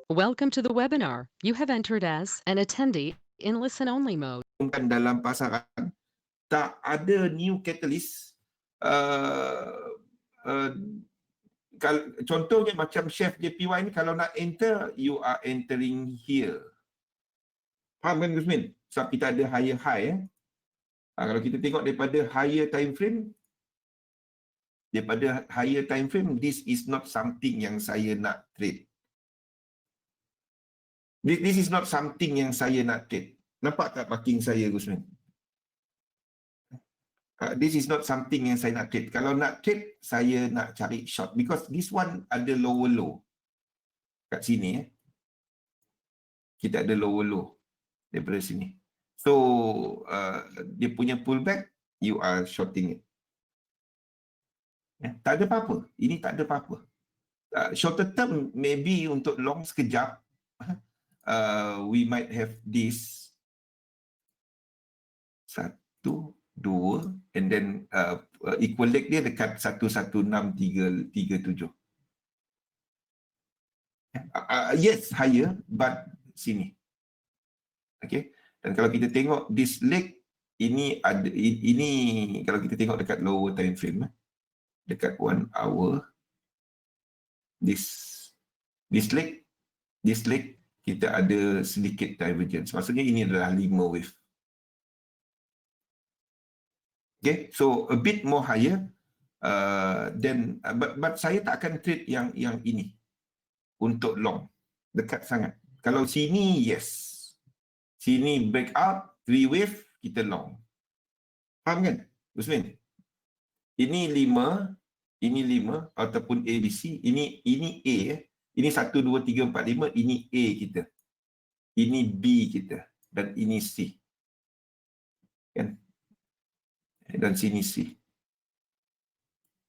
Welcome to the webinar. You have entered as an attendee in listen-only mode. Dalam pasaran tak ada new catalyst. Contohnya macam chef JPY ni, kalau nak enter, you are entering here. Faham kan Gusmin? Sebab kita ada higher high. Kalau kita tengok daripada higher time frame, this is not something yang saya nak trade. This is not something yang saya nak trade. Nampak tak marking saya, Gusmin? This is not something yang saya nak trade. Kalau nak trade, saya nak cari short. Because this one ada lower low. Kat sini. Kita ada lower low daripada sini. So, dia punya pullback, you are shorting it. Tak ada apa-apa. Ini tak ada apa-apa. Shorter term, maybe untuk long sekejap, we might have this 1, 2 and then equal leg dia dekat 11637. Yes, higher, but sini. Okay. Dan kalau kita tengok this leg, ini ada, ini kalau kita tengok dekat lower time frame, dekat 1 hour, this leg, kita ada sedikit divergence. Maksudnya ini adalah 5 wave. Okay, so a bit more higher. Then, but saya tak akan trade yang ini untuk long, dekat sangat. Kalau sini, yes. Sini break up, 3 wave, kita long. Faham kan, Gusmin? Ini 5, ataupun ABC. Ini A. Ini 1, 2, 3, 4, 5. Ini A kita. Ini B kita. Dan ini C. Kan? Dan sini C.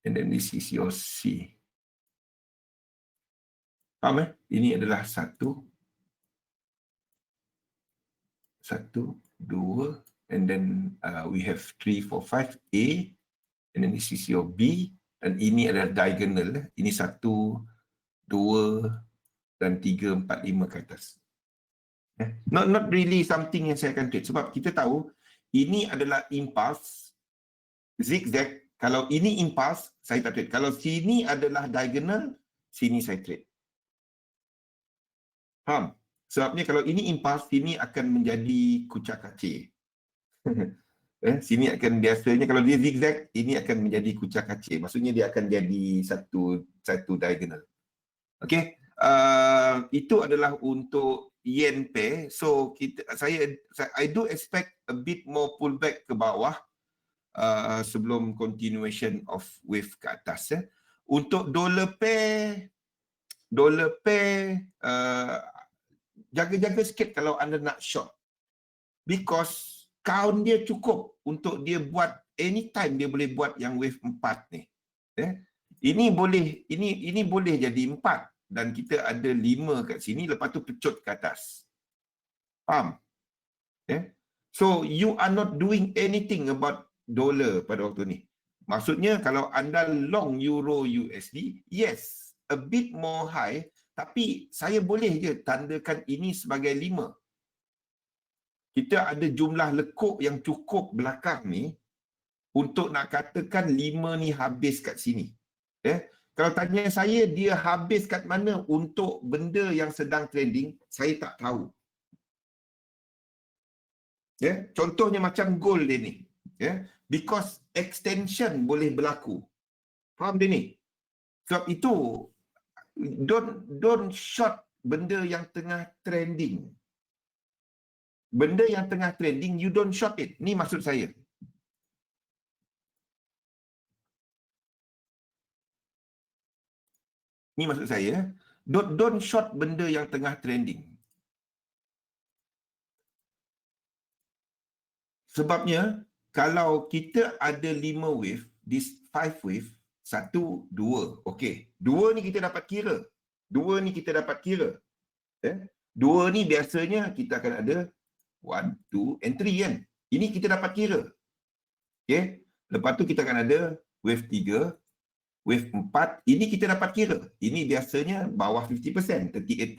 And then this is your C. Faham Ini adalah 1, 2, and then we have 3, 4, 5, A, and then this is your B, dan ini adalah diagonal. Ini 1, 2, dan 3, 4, 5 ke atas. Not really something yang saya akan trade. Sebab kita tahu, ini adalah impulse, zigzag. Kalau ini impulse, saya tak trade. Kalau sini adalah diagonal, sini saya trade. Faham? Sebabnya kalau ini impulse, sini akan menjadi kucak-kacir. Sini akan biasanya, kalau dia zigzag, ini akan menjadi kucak-kacir. Maksudnya dia akan jadi satu diagonal. Okay? Itu adalah untuk yen pair. So, I do expect a bit more pullback ke bawah sebelum continuation of wave ke atas. Untuk dollar pair, jaga-jaga sikit kalau anda nak short. Because count dia cukup untuk dia buat, anytime dia boleh buat yang wave 4 ni. Ini boleh jadi 4 dan kita ada 5 kat sini, lepas tu pecut ke atas. Faham? So, you are not doing anything about dollar pada waktu ni. Maksudnya kalau anda long euro USD, yes, a bit more high, tapi saya boleh je tandakan ini sebagai 5. Kita ada jumlah lekuk yang cukup belakang ni untuk nak katakan 5 ni habis kat sini. Kalau tanya saya dia habis kat mana untuk benda yang sedang trending, saya tak tahu. Contohnya macam gold dia ni. Because extension boleh berlaku. Faham dia ni? Sebab itu don't short benda yang tengah trending. Benda yang tengah trending, you don't short it. Ni maksud saya. Ni maksud saya. Don't short benda yang tengah trending. Sebabnya, kalau kita ada 5 wave, this 5 wave, 1, 2, okey. 2 ni kita dapat kira. 2 ni biasanya kita akan ada 1, 2, and 3 kan. Ini kita dapat kira. Okay. Lepas tu kita akan ada wave 3, wave 4. Ini kita dapat kira. Ini biasanya bawah 50%, 38.2.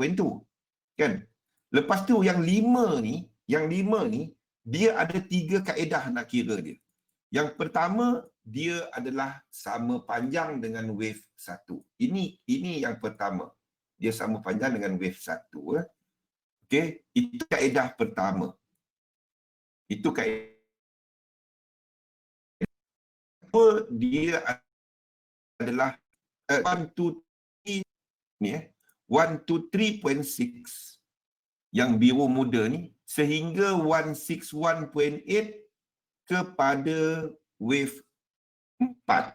Kan? Lepas tu yang 5 ni, dia ada 3 kaedah nak kira dia. Yang pertama, dia adalah sama panjang dengan wave 1. Ini yang pertama. Dia sama panjang dengan wave 1. Okey, itu kaedah pertama. Itu kaedah. Dia adalah 123 ni 123.6 yang biru muda ni sehingga 161.8 kepada wave 4.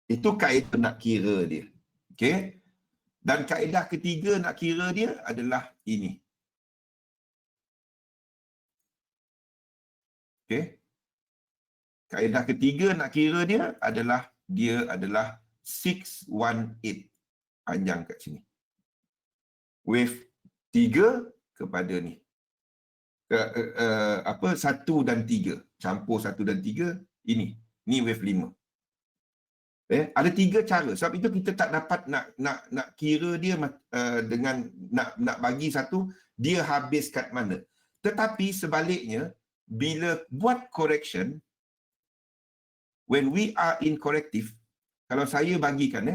Itu kaedah nak kira dia. Okey. Dan kaedah ketiga nak kira dia adalah ini. Okey. Kaedah ketiga nak kira dia adalah 618 panjang kat sini. Wave 3 kepada ni. 1 dan 3. Campur 1 dan 3 ini. Ni wave 5. Ada 3 cara. Sebab itu kita tak dapat nak kira dia dengan nak bagi satu dia habis kat mana. Tetapi sebaliknya bila buat correction, when we are in corrective, kalau saya bagikan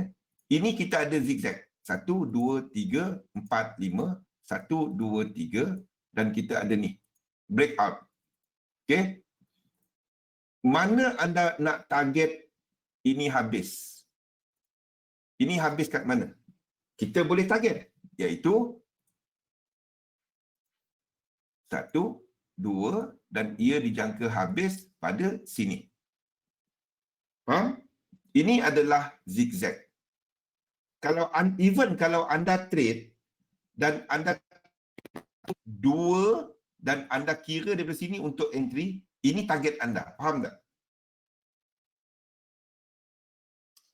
ini kita ada zigzag. 1, 2, 3, 4, 5, 1, 2, 3 dan kita ada ni. Breakout. Okey. Mana anda nak target ini habis? Ini habis kat mana? Kita boleh target. Iaitu 1, 2 dan ia dijangka habis pada sini. Faham? Ini adalah zigzag. Kalau anda trade dan anda 2 dan anda kira daripada sini untuk entry, ini target anda. Faham tak?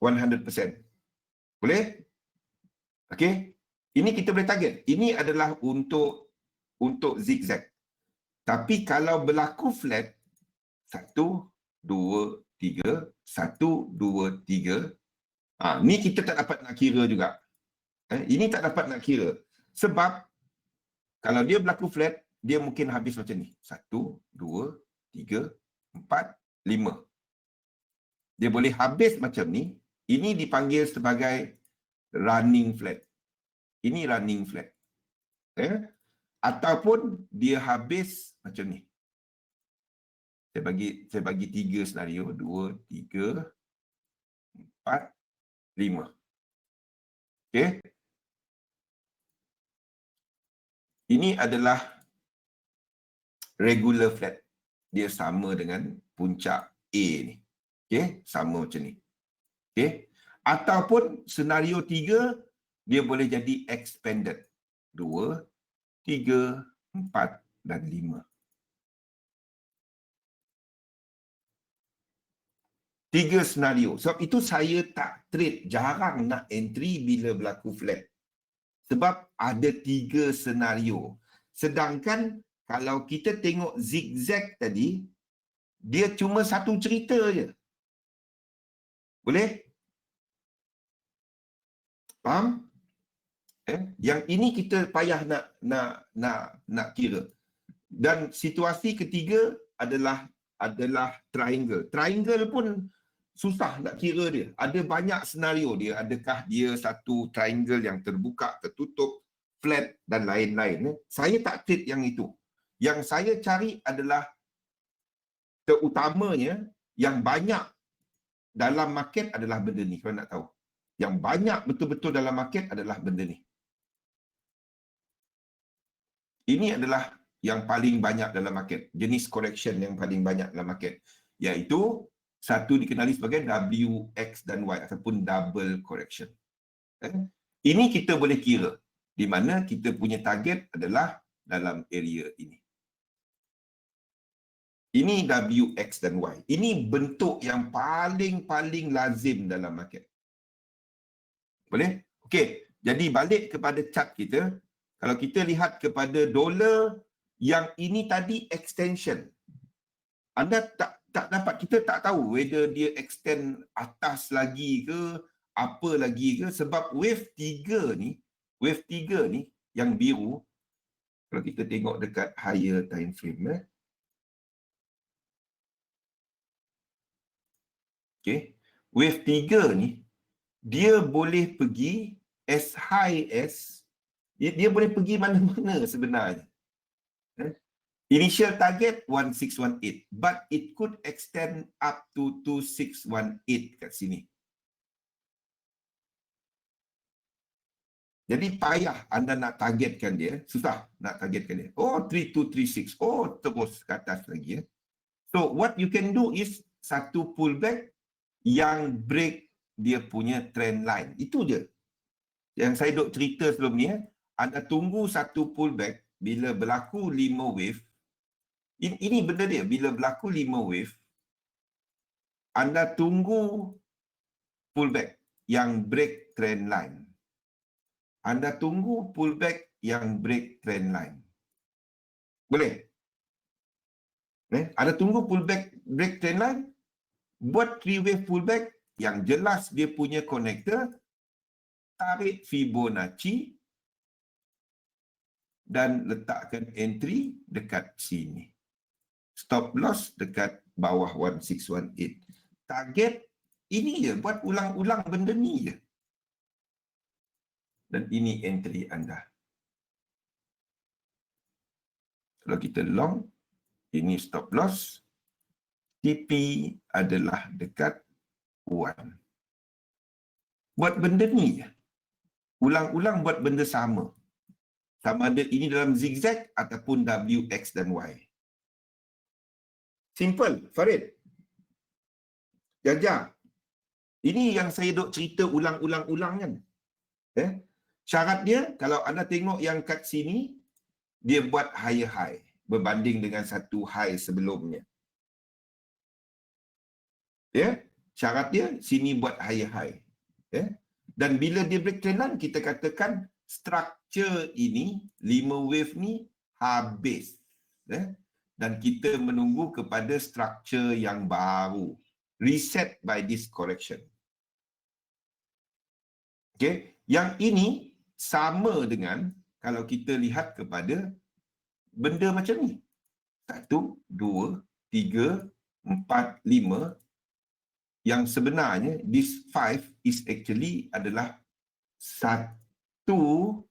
100%. Boleh? Okey. Ini kita boleh target. Ini adalah untuk zigzag. Tapi kalau berlaku flat 1, 2, 3, 1, 2, 3. Ni kita tak dapat nak kira juga. Ini tak dapat nak kira. Sebab kalau dia berlaku flat, dia mungkin habis macam ni. 1, 2, 3, 4, 5. Dia boleh habis macam ni. Ini dipanggil sebagai running flat. Ini running flat. Ataupun dia habis macam ni. Saya bagi 3 senario. 2, 3, 4, 5. Okey. Ini adalah regular flat. Dia sama dengan puncak A ni. Okey, sama macam ni. Okey. Ataupun senario 3 dia boleh jadi expanded. 2, 3, 4 dan 5. 3 senario. Sebab itu saya tak trade, jarang nak entry bila berlaku flat. Sebab ada 3 senario. Sedangkan kalau kita tengok zigzag tadi, dia cuma satu cerita je. Boleh? Faham? Yang ini kita payah nak kira. Dan situasi ketiga adalah triangle. Triangle pun susah nak kira dia. Ada banyak senario dia. Adakah dia satu triangle yang terbuka, tertutup, flat dan lain-lain. Saya tak trade yang itu. Yang saya cari adalah terutamanya yang banyak dalam market adalah benda ni. Kalau nak tahu. Yang banyak betul-betul dalam market adalah benda ni. Ini adalah yang paling banyak dalam market. Jenis correction yang paling banyak dalam market. Iaitu satu dikenali sebagai W, X dan Y ataupun double correction. Ini kita boleh kira. Di mana kita punya target adalah dalam area ini. Ini W, X dan Y. Ini bentuk yang paling lazim dalam market. Boleh? Okey. Jadi balik kepada chart kita. Kalau kita lihat kepada dolar, yang ini tadi extension. Anda tak dapat, kita tak tahu whether dia extend atas lagi ke, apa lagi ke. Sebab wave 3 ni, wave 3 ni, yang biru, kalau kita tengok dekat higher time frame, okay, wave 3 ni, dia boleh pergi as high as, dia boleh pergi mana-mana sebenarnya. Initial target 1618, but it could extend up to 2618 kat sini. Jadi payah anda nak targetkan dia, susah nak targetkan dia. Oh, 3236, oh terus ke atas lagi. So what you can do is satu pullback yang break dia punya trend line. Itu je. Yang saya duk cerita sebelum ni, anda tunggu satu pullback bila berlaku 5 wave. Ini benda dia, bila berlaku 5 wave, anda tunggu pullback yang break trend line. Anda tunggu pullback yang break trend line. Boleh? Anda tunggu pullback break trend line, buat 3 wave pullback yang jelas dia punya connector, tarik Fibonacci dan letakkan entry dekat sini. Stop loss dekat bawah 1618. Target ini je, buat ulang-ulang benda ni je. Dan ini entry anda. Kalau kita long, ini stop loss. TP adalah dekat 1. Buat benda ni je. Ulang-ulang buat benda sama. Sama ada ini dalam zigzag ataupun W, X dan Y. Simple, Farid. Jaja. Ini yang saya duk cerita ulang-ulang kan. Syarat dia, kalau anda tengok yang kat sini, dia buat higher high berbanding dengan satu high sebelumnya. Syarat dia, sini buat higher high. Dan bila dia break trend line, kita katakan structure ini, 5 wave ni habis. Dan kita menunggu kepada structure yang baru. Reset by this correction. Okay. Yang ini sama dengan kalau kita lihat kepada benda macam ni. 1, 2, 3, 4, 5. Yang sebenarnya, this 5 is actually adalah 1, 2,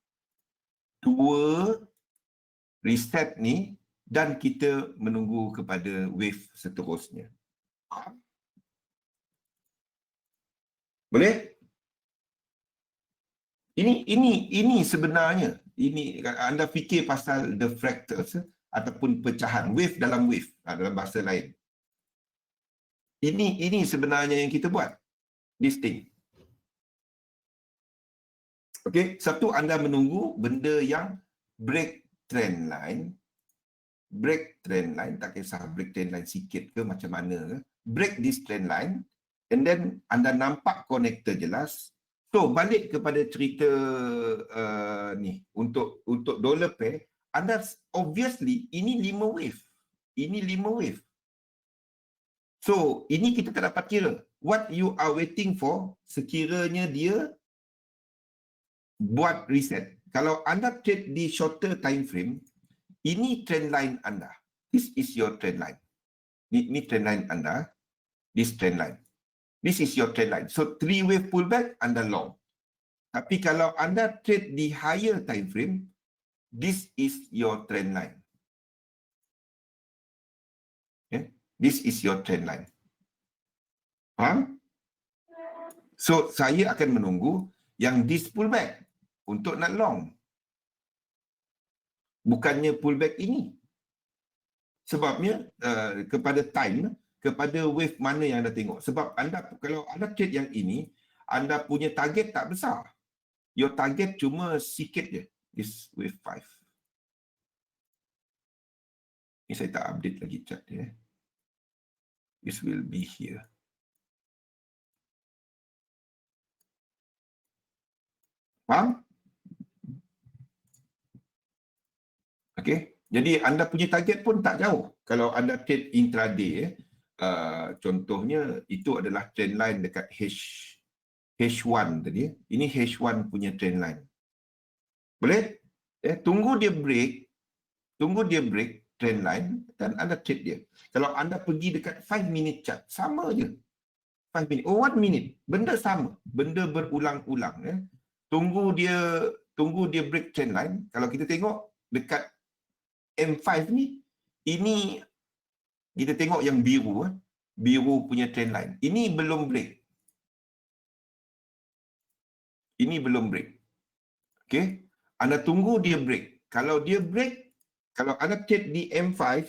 reset ni, dan kita menunggu kepada wave seterusnya. Boleh? Ini sebenarnya, ini anda fikir pasal the fractals ataupun pecahan wave dalam wave, dalam bahasa lain. Ini sebenarnya yang kita buat. This thing. Okey, satu anda menunggu benda yang break trend line. Break trend line, tak kisah break trend line sikit ke macam mana ke. Break this trend line and then anda nampak connector jelas. So balik kepada cerita ni untuk dollar pair, anda obviously ini 5 wave. Ini 5 wave. So ini kita tak dapat kira. What you are waiting for sekiranya dia buat reset. Kalau anda trade di shorter time frame, ini trend line anda. This is your trend line. Ini trend line anda. This trend line. This is your trend line. So 3 wave pullback, anda long. Tapi kalau anda trade di higher time frame, this is your trend line. Okay? This is your trend line. Faham? So saya akan menunggu yang this pullback untuk nak long. Bukannya pullback ini. Sebabnya kepada time, kepada wave mana yang anda tengok. Sebab anda, kalau anda trade yang ini, anda punya target tak besar. Your target cuma sikit je. This wave 5. Ini saya tak update lagi chart dia. This will be here. Faham? Okey. Jadi anda punya target pun tak jauh. Kalau anda trade intraday, contohnya itu adalah trend line dekat H1 tadi. Ini H1 punya trend line. Boleh? Tunggu dia break trend line dan anda trade dia. Kalau anda pergi dekat 5 minute chart, sama je. 5 minit. 1 minute. Benda sama. Benda berulang-ulang. Tunggu dia break trend line. Kalau kita tengok dekat M5 ni, ini kita tengok yang biru. Biru punya trend line. Ini belum break. Ini belum break. Okay. Anda tunggu dia break. Kalau dia break, kalau anda trade di M5,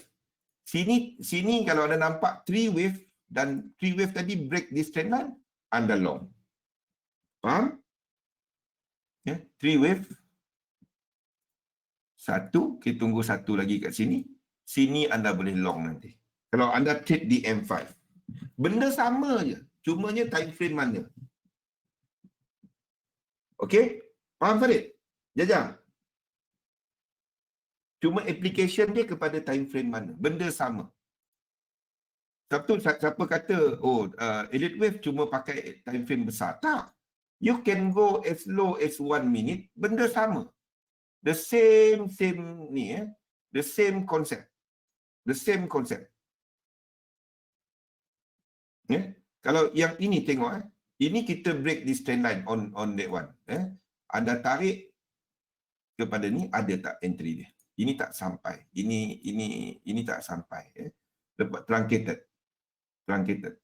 sini kalau anda nampak 3 wave dan 3 wave tadi break this trend line, anda long. Faham? 3 wave. Satu, kita tunggu satu lagi kat sini. Sini anda boleh long nanti. Kalau anda trade di M5. Benda sama je. Cumanya time frame mana. Okey? Faham Farid? Jajang. Cuma application dia kepada time frame mana. Benda sama. Siapa kata, Elliott Wave cuma pakai time frame besar. Tak. You can go as low as 1 minute. Benda sama. The same ni the same concept. The same concept. Kalau yang ini tengok ini kita break this trend line on that one. Anda tarik kepada ni, ada tak entry dia? Ini tak sampai. Ini tak sampai. Lepas truncated.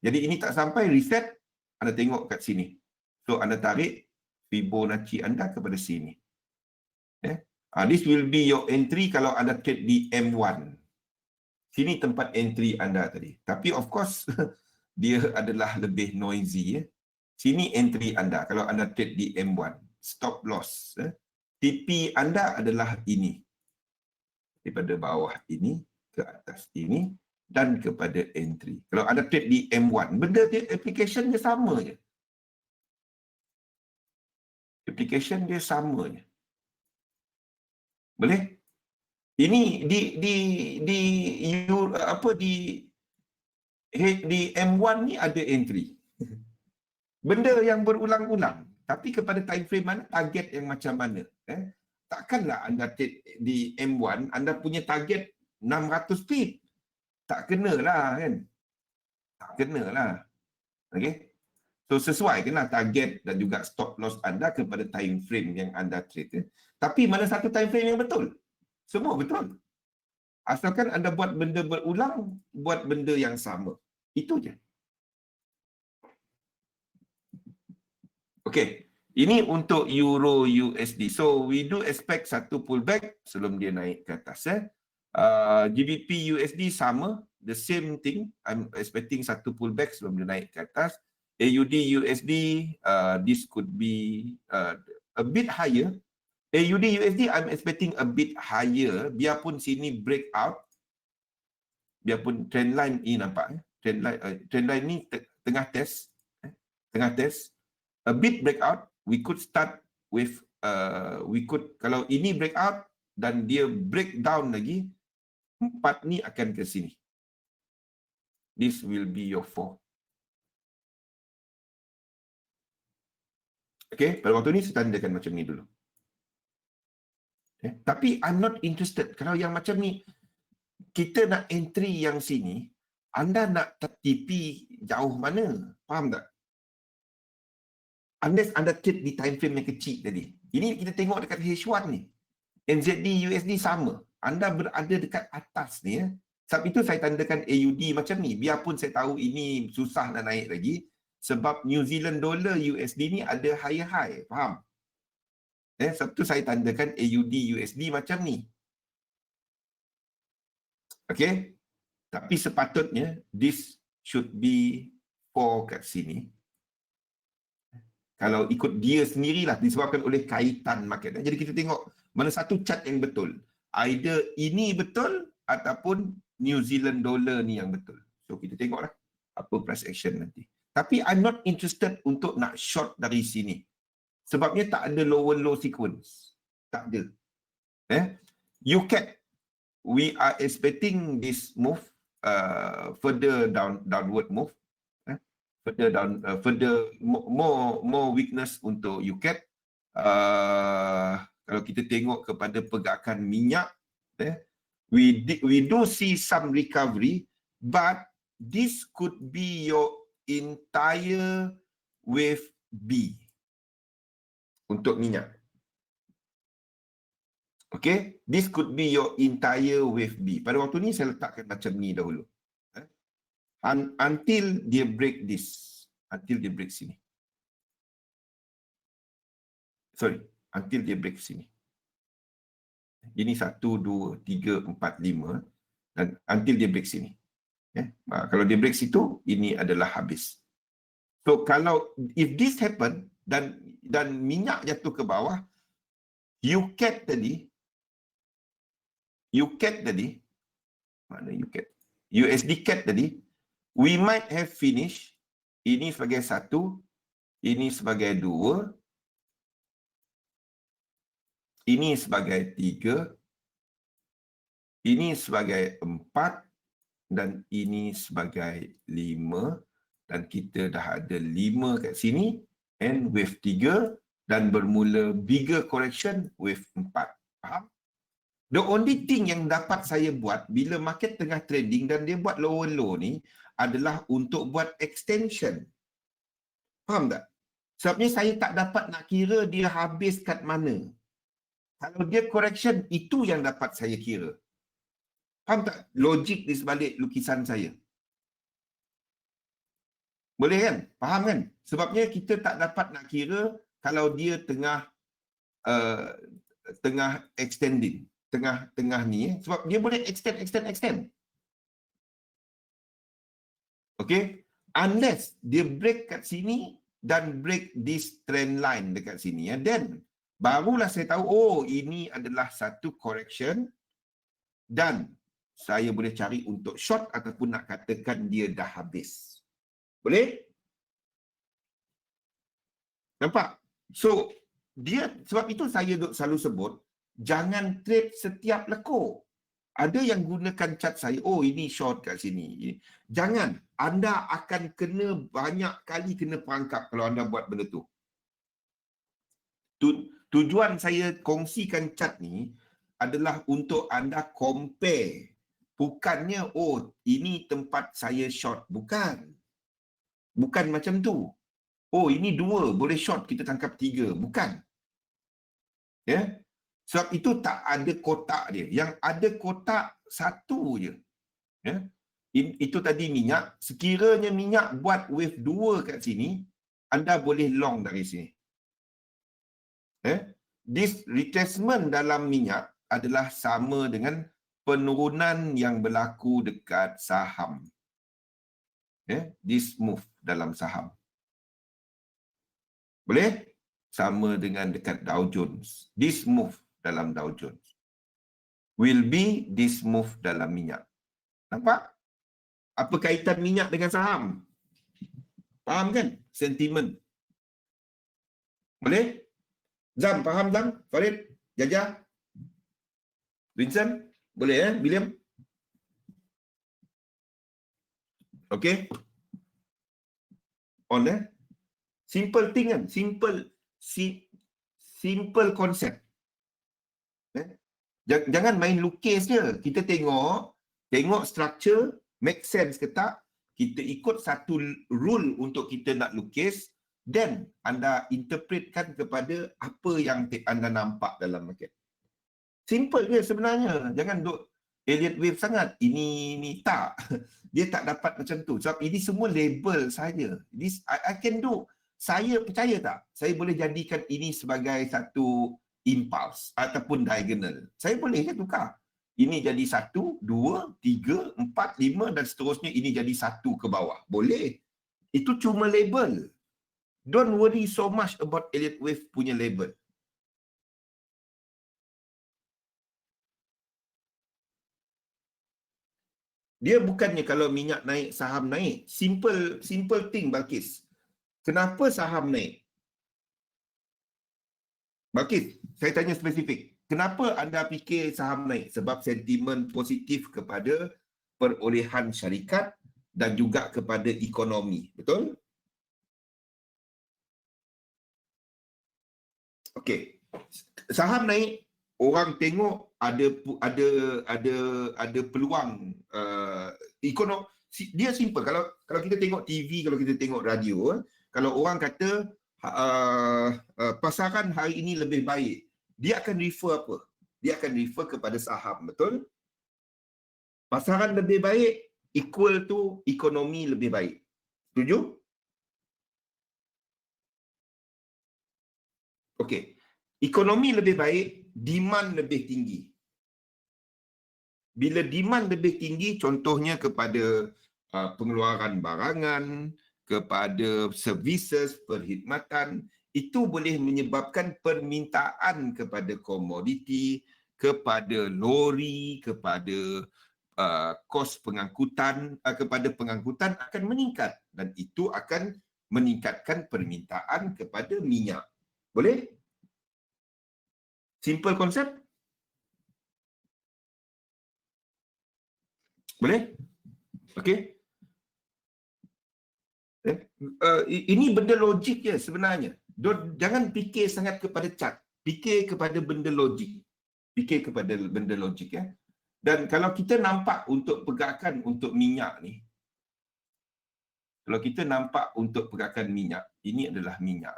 Jadi ini tak sampai, reset, anda tengok kat sini. So anda tarik Fibonacci anda kepada sini. This will be your entry kalau anda trade di M1. Sini tempat entry anda tadi. Tapi of course dia adalah lebih noisy. Sini entry anda kalau anda trade di M1. Stop loss. TP anda adalah ini. Daripada bawah ini ke atas ini dan kepada entry. Kalau anda trade di M1, benda dia, application dia sama je. Application dia sama je. Boleh? Ini di M1 ni ada entry. Benda yang berulang-ulang. Tapi kepada time frame mana, target yang macam mana. Takkanlah anda trade di M1, anda punya target 600 pip. Tak kenalah kan. Tak kenalah. Okay. So sesuaikanlah target dan juga stop loss anda kepada time frame yang anda trade. Tapi mana satu time frame yang betul? Semua betul. Asalkan anda buat benda berulang, buat benda yang sama. Itu je. Okey. Ini untuk Euro USD. So we do expect satu pullback sebelum dia naik ke atas. GBP USD sama. The same thing. I'm expecting satu pullback sebelum dia naik ke atas. AUD USD, this could be a bit higher. AUD USD, I'm expecting a bit higher. Biarpun sini breakout. Biarpun trend line ini nampak. Trend line ni tengah test. Tengah test. A bit breakout. We could start with, kalau ini breakout dan dia breakdown lagi, 4 ni akan ke sini. This will be your 4. Okay, pada waktu ni saya tandakan macam ni dulu. Tapi I'm not interested. Kalau yang macam ni, kita nak entry yang sini, anda nak TP jauh mana? Faham tak? Unless anda trade di time frame yang kecil tadi. Ini kita tengok dekat H1 ni. NZD, USD sama. Anda berada dekat atas ni. Sebab itu saya tandakan AUD macam ni. Biarpun saya tahu ini susah nak naik lagi. Sebab New Zealand dollar USD ni ada higher high. Faham? Sebab itu saya tandakan AUD, USD macam ni. Okay? Tapi sepatutnya, this should be 4 kat sini. Kalau ikut dia sendirilah, disebabkan oleh kaitan market. Jadi kita tengok mana satu chart yang betul. Either ini betul ataupun New Zealand dollar ni yang betul. So kita tengoklah apa price action nanti. Tapi I'm not interested untuk nak short dari sini. Sebabnya tak ada lower low sequence. Tak ada. UCAT, we are expecting this move, further downward move. Further down, further more weakness untuk UCAT. kalau kita tengok kepada pergerakan minyak, we do see some recovery, but this could be your entire wave B untuk minyak. Okay, this could be your entire wave B. Pada waktu ni saya letakkan macam ni dahulu. Until dia break this. Until dia break sini. Sorry, until dia break sini. Ini 1, 2, 3, 4, 5. Dan until dia break sini. Kalau dia break situ, ini adalah habis. So kalau, if this happen, dan minyak jatuh ke bawah, UCAT tadi, mana UCAT? USD CAT tadi, we might have finished, ini sebagai 1, ini sebagai 2, ini sebagai 3, ini sebagai 4, dan ini sebagai 5, dan kita dah ada 5 kat sini, and wave 3, dan bermula bigger correction wave 4. Faham? The only thing yang dapat saya buat bila market tengah trading dan dia buat lower low ni adalah untuk buat extension. Faham tak? Sebabnya saya tak dapat nak kira dia habis kat mana. Kalau dia correction, itu yang dapat saya kira. Faham tak logik di sebalik lukisan saya? Boleh kan? Faham kan? Sebabnya kita tak dapat nak kira kalau dia tengah extending. Tengah ni. Sebab dia boleh extend. Okay? Unless dia break kat sini dan break this trend line dekat sini. Then, barulah saya tahu, oh ini adalah satu correction dan saya boleh cari untuk short ataupun nak katakan dia dah habis. Boleh? Nampak? So, sebab itu saya selalu sebut, jangan trade setiap lekuk. Ada yang gunakan chart saya, oh ini short kat sini. Jangan. Anda akan kena banyak kali kena perangkap kalau anda buat benda tu. Tujuan saya kongsikan chart ni adalah untuk anda compare. Bukannya, oh ini tempat saya short. Bukan. Bukan macam tu. Oh ini 2, boleh short, kita tangkap 3. Bukan. Ya? Sebab itu tak ada kotak dia. Yang ada kotak satu je. Ya? Itu tadi minyak. Sekiranya minyak buat wave 2 kat sini, anda boleh long dari sini. Ya? This retracement dalam minyak adalah sama dengan penurunan yang berlaku dekat saham. Ya? This move dalam saham. Boleh? Sama dengan dekat Dow Jones. This move dalam Dow Jones will be this move dalam minyak. Nampak? Apa kaitan minyak dengan saham? Faham kan? Sentiment. Boleh? Zam, faham Zam? Farid? Jajah? Vincent? Boleh William? Okay? On simple thing kan? Simple concept. Jangan main lukis je. Kita tengok structure, make sense ke tak, kita ikut satu rule untuk kita nak lukis, then anda interpretkan kepada apa yang anda nampak dalam market. Simple je sebenarnya. Jangan duk Elliott wave sangat. Ini tak. Dia tak dapat macam tu. Sebab ini semua label saja. I can do. Saya percaya tak? Saya boleh jadikan ini sebagai satu impulse ataupun diagonal. Saya boleh je tukar. Ini jadi 1, 2, 3, 4, 5 dan seterusnya ini jadi 1 ke bawah. Boleh. Itu cuma label. Don't worry so much about Elliott wave punya label. Dia bukannya kalau minyak naik, saham naik. Simple thing, Balkis. Kenapa saham naik? Balkis, saya tanya spesifik. Kenapa anda fikir saham naik? Sebab sentimen positif kepada perolehan syarikat dan juga kepada ekonomi. Betul? Okey. Saham naik, orang tengok ada peluang dia simple. Kalau kita tengok TV, kalau kita tengok radio, kalau orang kata pasaran hari ini lebih baik, dia akan refer apa? Dia akan refer kepada saham, betul? Pasaran lebih baik equal to ekonomi lebih baik. Setuju? Okey. Ekonomi lebih baik, demand lebih tinggi. Bila demand lebih tinggi, contohnya kepada pengeluaran barangan, kepada services, perkhidmatan, itu boleh menyebabkan permintaan kepada komoditi, kepada lori, kepada kos pengangkutan, kepada pengangkutan akan meningkat, dan itu akan meningkatkan permintaan kepada minyak. Boleh? Simple konsep? Boleh? Okey. Ini benda logik je sebenarnya. Jangan fikir sangat kepada chart. Fikir kepada benda logik. Fikir kepada benda logik ya. Dan kalau kita nampak untuk pergerakan untuk minyak ni, kalau kita nampak untuk pergerakan minyak, ini adalah minyak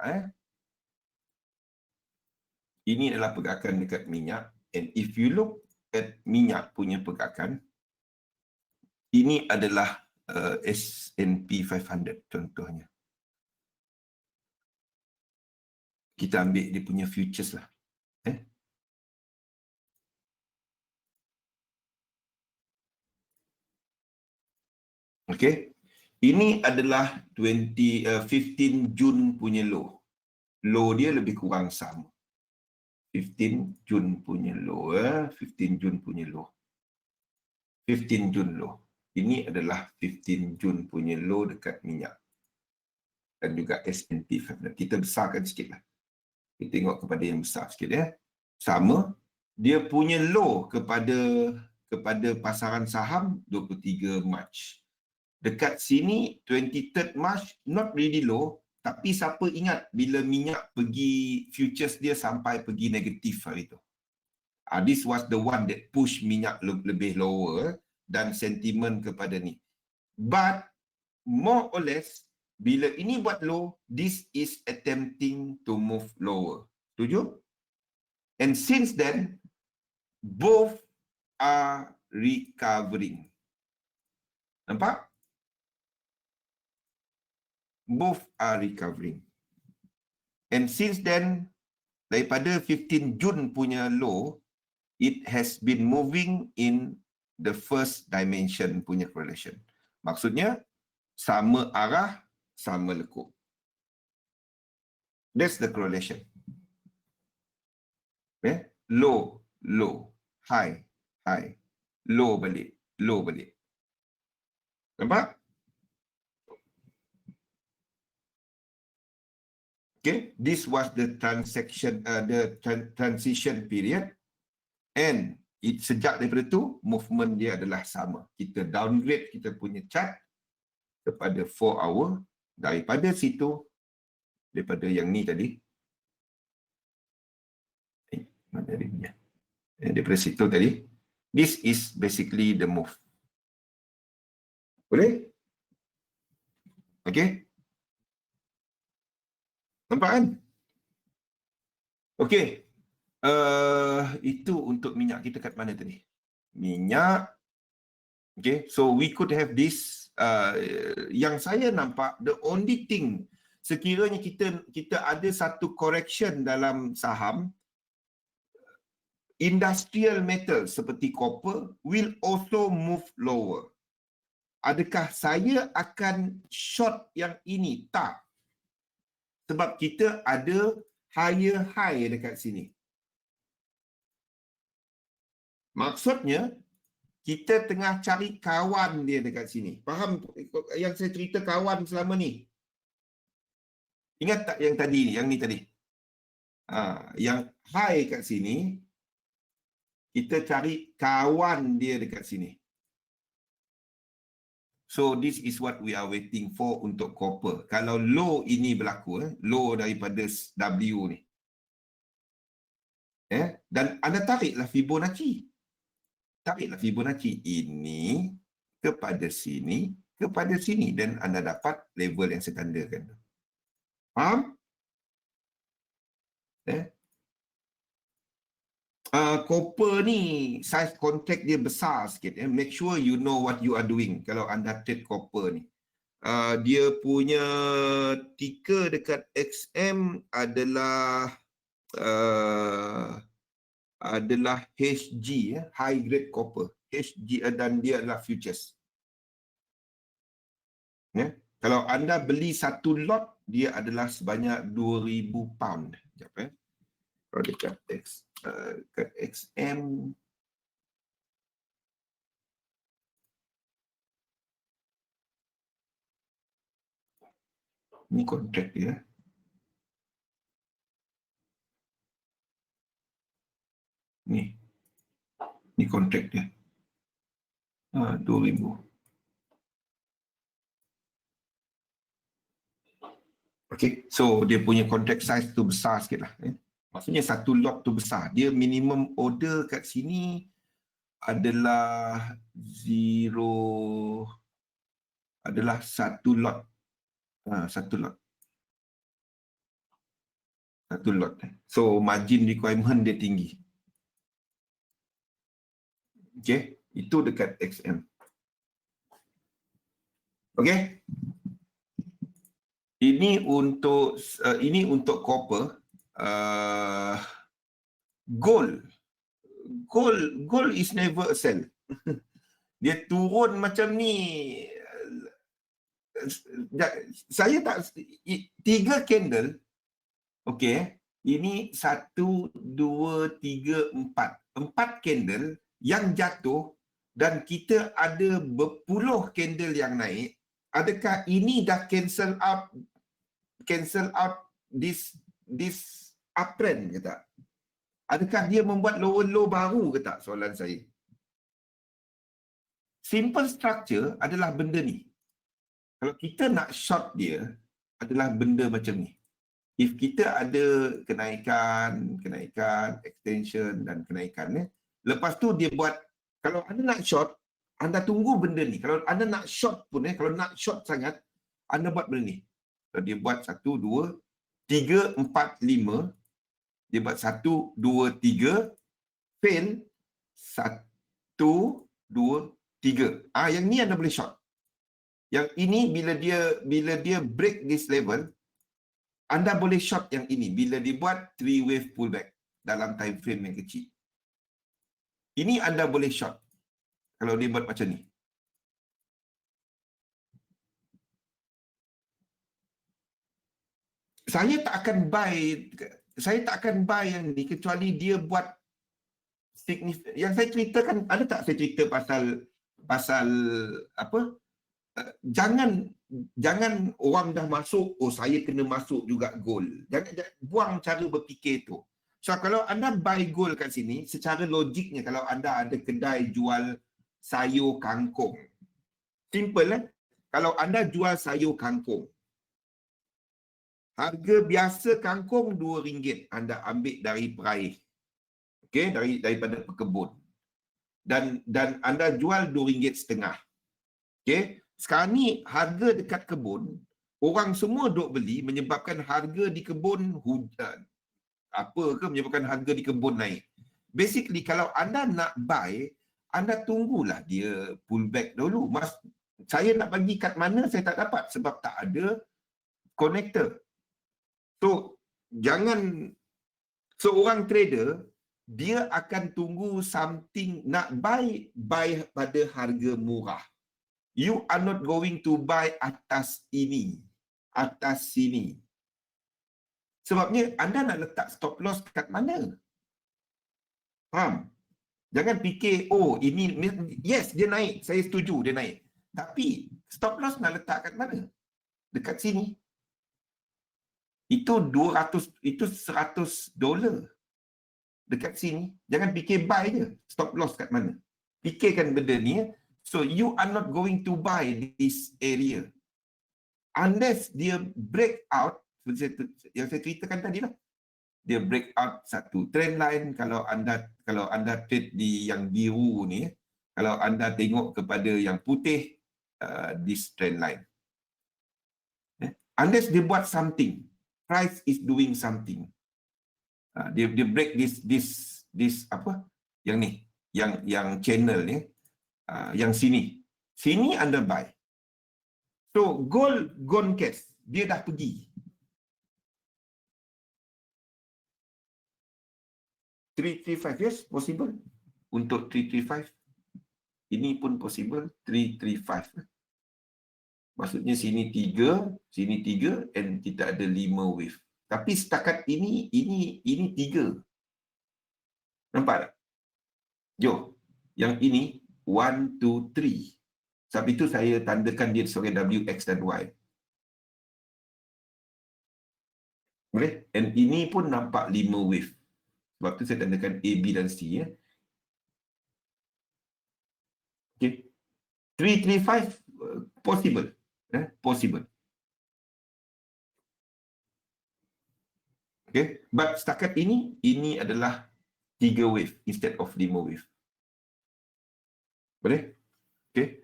Ini adalah pergerakan dekat minyak. And if you look at minyak punya pergerakan, ini adalah S&P 500 contohnya. Kita ambil dia punya futures lah. Okey. Ini adalah 15 Jun punya low. Low dia lebih kurang sama. 15 Jun punya low, 15 Jun punya low. 15 Jun low. Ini adalah 15 Jun punya low dekat minyak. Dan juga S&P 500. Kita besarkan sikit lah. Kita tengok kepada yang besar sikit ya. Sama. Dia punya low kepada pasaran saham 23 Mac. Dekat sini 23rd March, not really low. Tapi siapa ingat bila minyak pergi, futures dia sampai pergi negatif hari itu. This was the one that push minyak lebih lower dan sentimen kepada ni. But more or less, bila ini buat low, this is attempting to move lower. Setuju? And since then, both are recovering. Nampak? Both are recovering. And since then, daripada 15 Jun punya low, it has been moving in the first dimension punya correlation. Maksudnya, sama arah, sama lekuk. That's the correlation. Okay? Low, low, high, high, low balik, low balik. Nampak? Okay, this was the transition period, and sejak daripada tu movement dia adalah sama. Kita downgrade kita punya chart kepada 4 hour daripada situ, daripada yang ni tadi. Mana dia? Daripada situ tadi. This is basically the move. Boleh? Okay. Nampak kan? Okey. Itu untuk minyak kita kat mana tadi? Minyak. Okay. So we could have this. Yang saya nampak, the only thing, sekiranya kita ada satu correction dalam saham, industrial metal seperti copper will also move lower. Adakah saya akan short yang ini? Tak. Sebab kita ada higher high dekat sini. Maksudnya, kita tengah cari kawan dia dekat sini. Faham yang saya cerita kawan selama ni? Ingat tak yang tadi ni, yang ni tadi? Yang high kat sini, kita cari kawan dia dekat sini. So this is what we are waiting for untuk copper. Kalau low ini berlaku, low daripada W ni. Dan anda tariklah Fibonacci. Tariklah Fibonacci ini kepada sini, kepada sini, dan anda dapat level yang saya tandakan. Faham? Copper ni size contract dia besar sikit. Make sure you know what you are doing kalau anda trade copper ni. Dia punya ticker dekat XM adalah HG, high grade copper. HG, dan dia adalah futures. Kalau anda beli satu lot, dia adalah sebanyak 2,000 pound. Sekejap, kalau dekat XM, ni kontrak dia. Ni kontrak dia. 2,000. Okay, so dia punya contract size tu besar sikit lah. Maksudnya satu lot tu besar. Dia minimum order kat sini adalah satu lot. Satu lot. So margin requirement dia tinggi. Okay, itu dekat XM. Okay. Ini untuk copper. Gold is never a sell. Dia turun macam ni. Saya tak, 3 candle. Okey, ini 1, 2, 3, 4. 4 candle yang jatuh dan kita ada berpuluh candle yang naik. Adakah ini dah cancel out this uptrend ke tak? Adakah dia membuat lower low baru ke tak? Soalan saya. Simple structure adalah benda ni. Kalau kita nak short dia, adalah benda macam ni. If kita ada kenaikan, extension dan kenaikan, lepas tu dia buat, kalau anda nak short, anda tunggu benda ni. Kalau anda nak short pun, kalau nak short sangat, anda buat benda ni. Kalau dia buat 1, 2, 3, 4, 5, dia buat 1, 2, 3, fail, 1, 2, 3. Yang ni anda boleh short. Yang ini bila dia break this level, anda boleh short yang ini bila dia buat 3 wave pullback dalam time frame yang kecil. Ini anda boleh short kalau dia buat macam ni. Saya tak akan buy yang ni kecuali dia buat significant. Yang saya ceritakan, ada tak saya cerita pasal apa? Jangan orang dah masuk, saya kena masuk juga gold. Jangan buang cara berfikir tu. So kalau anda buy gold kat sini, secara logiknya kalau anda ada kedai jual sayur kangkung. Simple Kalau anda jual sayur kangkung, harga biasa kangkung RM2, anda ambil dari peraih. Okey, daripada pekebun. Dan anda jual RM2.50. Okey, sekarang ni harga dekat kebun, orang semua duk beli menyebabkan harga di kebun hujan. Menyebabkan harga di kebun naik. Basically kalau anda nak buy, anda tunggulah dia pullback dulu. Saya nak bagi kat mana saya tak dapat sebab tak ada connector. So jangan seorang trader dia akan tunggu something nak buy pada harga murah. You are not going to buy atas ini, atas sini. Sebabnya anda nak letak stop loss kat mana? Faham? Jangan fikir, ini, yes dia naik, saya setuju dia naik. Tapi stop loss nak letak kat mana? Dekat sini. Itu $100 dekat sini. Jangan fikir buy je. Stop loss kat mana? Fikirkan benda ni. So you are not going to buy this area unless dia break out yang saya ceritakan tadi lah. dia break out satu trend line. Kalau anda trade di yang biru ni, kalau anda tengok kepada yang putih, this trend line. Unless dia buat something, price is doing something. Dia break this apa? Yang ni, yang channel ni, yang sini anda buy. So gold gone cash, dia dah pergi. 335, yes, possible. Untuk 335, ini pun possible, 335. Maksudnya sini 3, and kita ada 5 wave. Tapi setakat ini 3. Nampak tak? Jom, yang ini 1, 2, 3. Sebab itu saya tandakan dia sebagai W, X dan Y. Boleh? And ini pun nampak 5 wave. Sebab tu saya tandakan A, B dan C. Ya. Okay. 335 possible. Possible. Okay. But setakat ini adalah 3 wave instead of 5 wave. Boleh? Okay.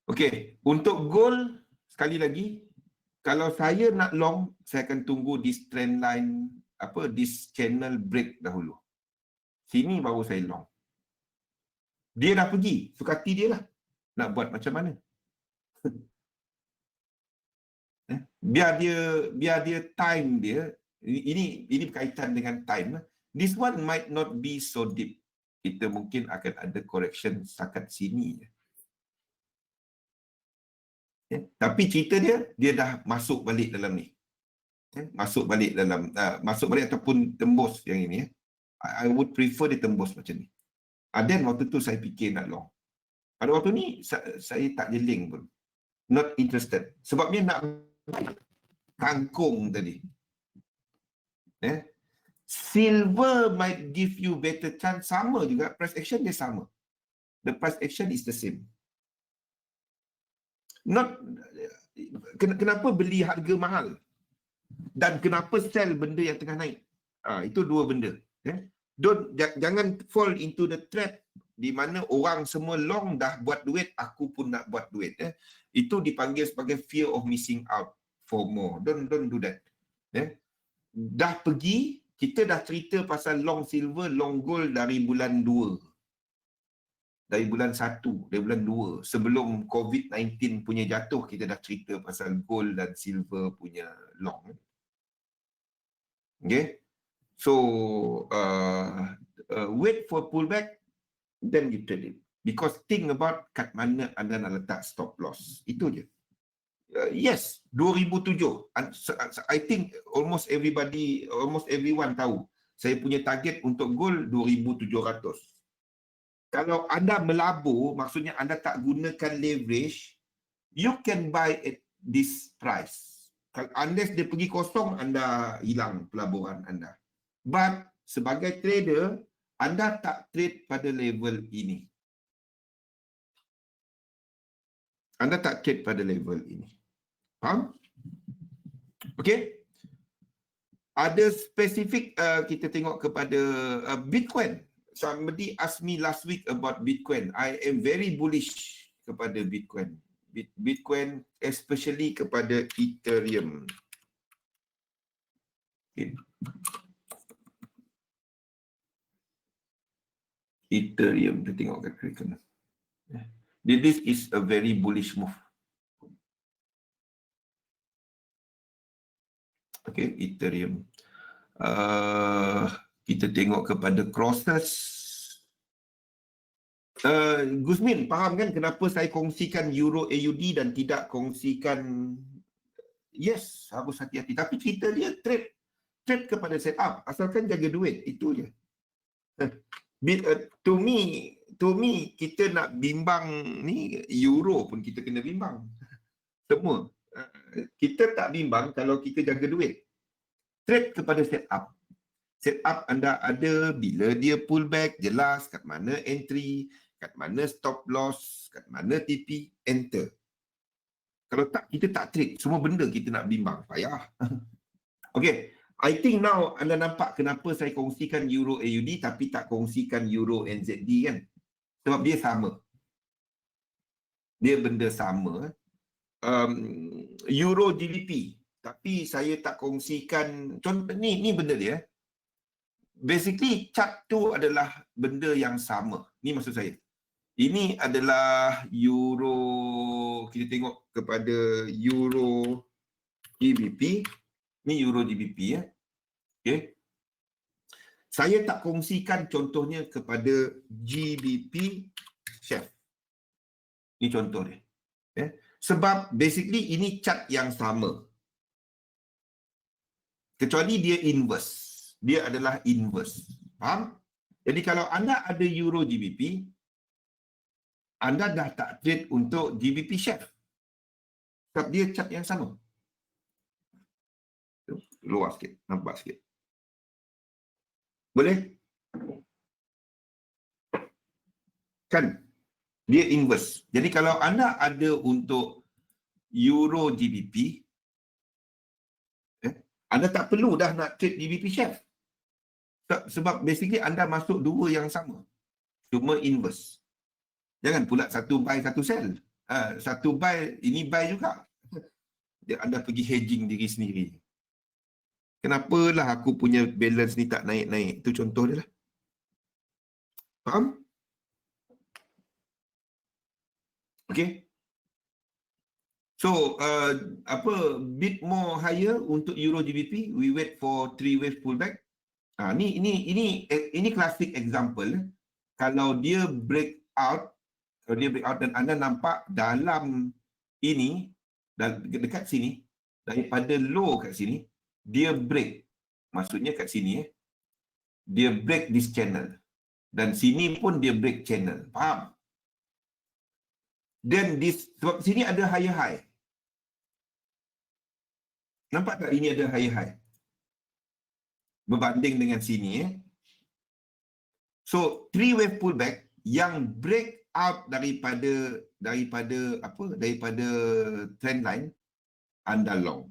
Okay. Untuk gold, sekali lagi, kalau saya nak long, saya akan tunggu this trend line, this channel break dahulu. Sini baru saya long. Dia dah pergi, suka hati dia lah. Nak buat macam mana? Biar dia time dia, ini berkaitan dengan time. This one might not be so deep. Kita mungkin akan ada correction setakat sini. Tapi cerita dia dah masuk balik dalam ni. Masuk balik ataupun tembus yang ini. I would prefer dia tembus macam ni. Then waktu tu saya fikir nak long. Pada waktu ni saya tak jeling pun. Not interested. Sebabnya nak kangkung tadi. Silver might give you better chance. Sama juga. Price action dia sama. The price action is the same. Kenapa beli harga mahal? Dan kenapa sell benda yang tengah naik? Itu dua benda. Jangan fall into the trap di mana orang semua long dah buat duit, aku pun nak buat duit. Itu dipanggil sebagai fear of missing out, FOMO. Don't do that. Dah pergi, kita dah cerita pasal long silver, long gold dari bulan 2. Dari bulan 1, dari bulan 2. Sebelum COVID-19 punya jatuh, kita dah cerita pasal gold dan silver punya long. Okay? So, wait for pullback, then you trade it. Because think about kat mana anda nak letak stop loss. Itu je. Yes, 2007. I think almost everyone tahu. Saya punya target untuk gold 2,700. Kalau anda melabur, maksudnya anda tak gunakan leverage, you can buy at this price. Unless dia pergi kosong, anda hilang pelaburan anda. But sebagai trader, anda tak trade pada level ini. Anda tak trade pada level ini. Faham? Okay. Ada spesifik kita tengok kepada Bitcoin. Somebody asked me last week about Bitcoin. I am very bullish kepada Bitcoin. Bitcoin, especially kepada Ethereum. Okay. Ethereum, kita tengok kat. This is a very bullish move. Okay, Ethereum. Kita tengok kepada crosses. Gusmin, faham kan kenapa saya kongsikan Euro AUD dan tidak kongsikan? Yes, harus hati-hati. Tapi cerita dia trade kepada setup. Asalkan jaga duit, itu je. To me, kita nak bimbang ni, Euro pun kita kena bimbang. Semua. Kita tak bimbang kalau kita jaga duit. Trade kepada setup. Setup anda ada, bila dia pull back, jelas kat mana entry, kat mana stop loss, kat mana TP, enter. Kalau tak, kita tak trade. Semua benda kita nak bimbang. Payah. Okay. I think now anda nampak kenapa saya kongsikan Euro AUD tapi tak kongsikan Euro NZD kan? Sebab dia sama. Dia benda sama. Euro GBP. Tapi saya tak kongsikan, contoh ni benda dia. Basically chart tu adalah benda yang sama. Ni maksud saya. Ini adalah Euro, kita tengok kepada Euro GBP. Ni Euro GBP ya. Okay. Saya tak kongsikan contohnya kepada GBP Chef. Ini contoh dia. Okay. Sebab basically ini chart yang sama. Kecuali dia inverse. Dia adalah inverse. Faham? Jadi kalau anda ada Euro GBP, anda dah tak trade untuk GBP Chef. Sebab dia chart yang sama. Luar sikit, nampak sikit. Boleh? Kan? Dia inverse. Jadi kalau anda ada untuk Euro GBP, anda tak perlu dah nak trade GBP Chef. Sebab basically anda masuk dua yang sama. Cuma inverse. Jangan pula satu buy, satu sell. Satu buy, ini buy juga. Anda pergi hedging diri sendiri. Kenapalah aku punya balance ni tak naik-naik? Itu contoh dia lah. Faham? Okay. So, bit more higher untuk Euro GBP. We wait for 3 wave pullback. Ini classic example. Kalau dia break out dan anda nampak dalam ini, dekat sini, daripada low kat sini, dia break. Maksudnya kat sini, dia break this channel. Dan sini pun dia break channel. Faham? Dan sebab sini ada higher high. Nampak tak ini ada higher high? Berbanding dengan sini. So, 3 wave pullback yang break out daripada trend line, anda long.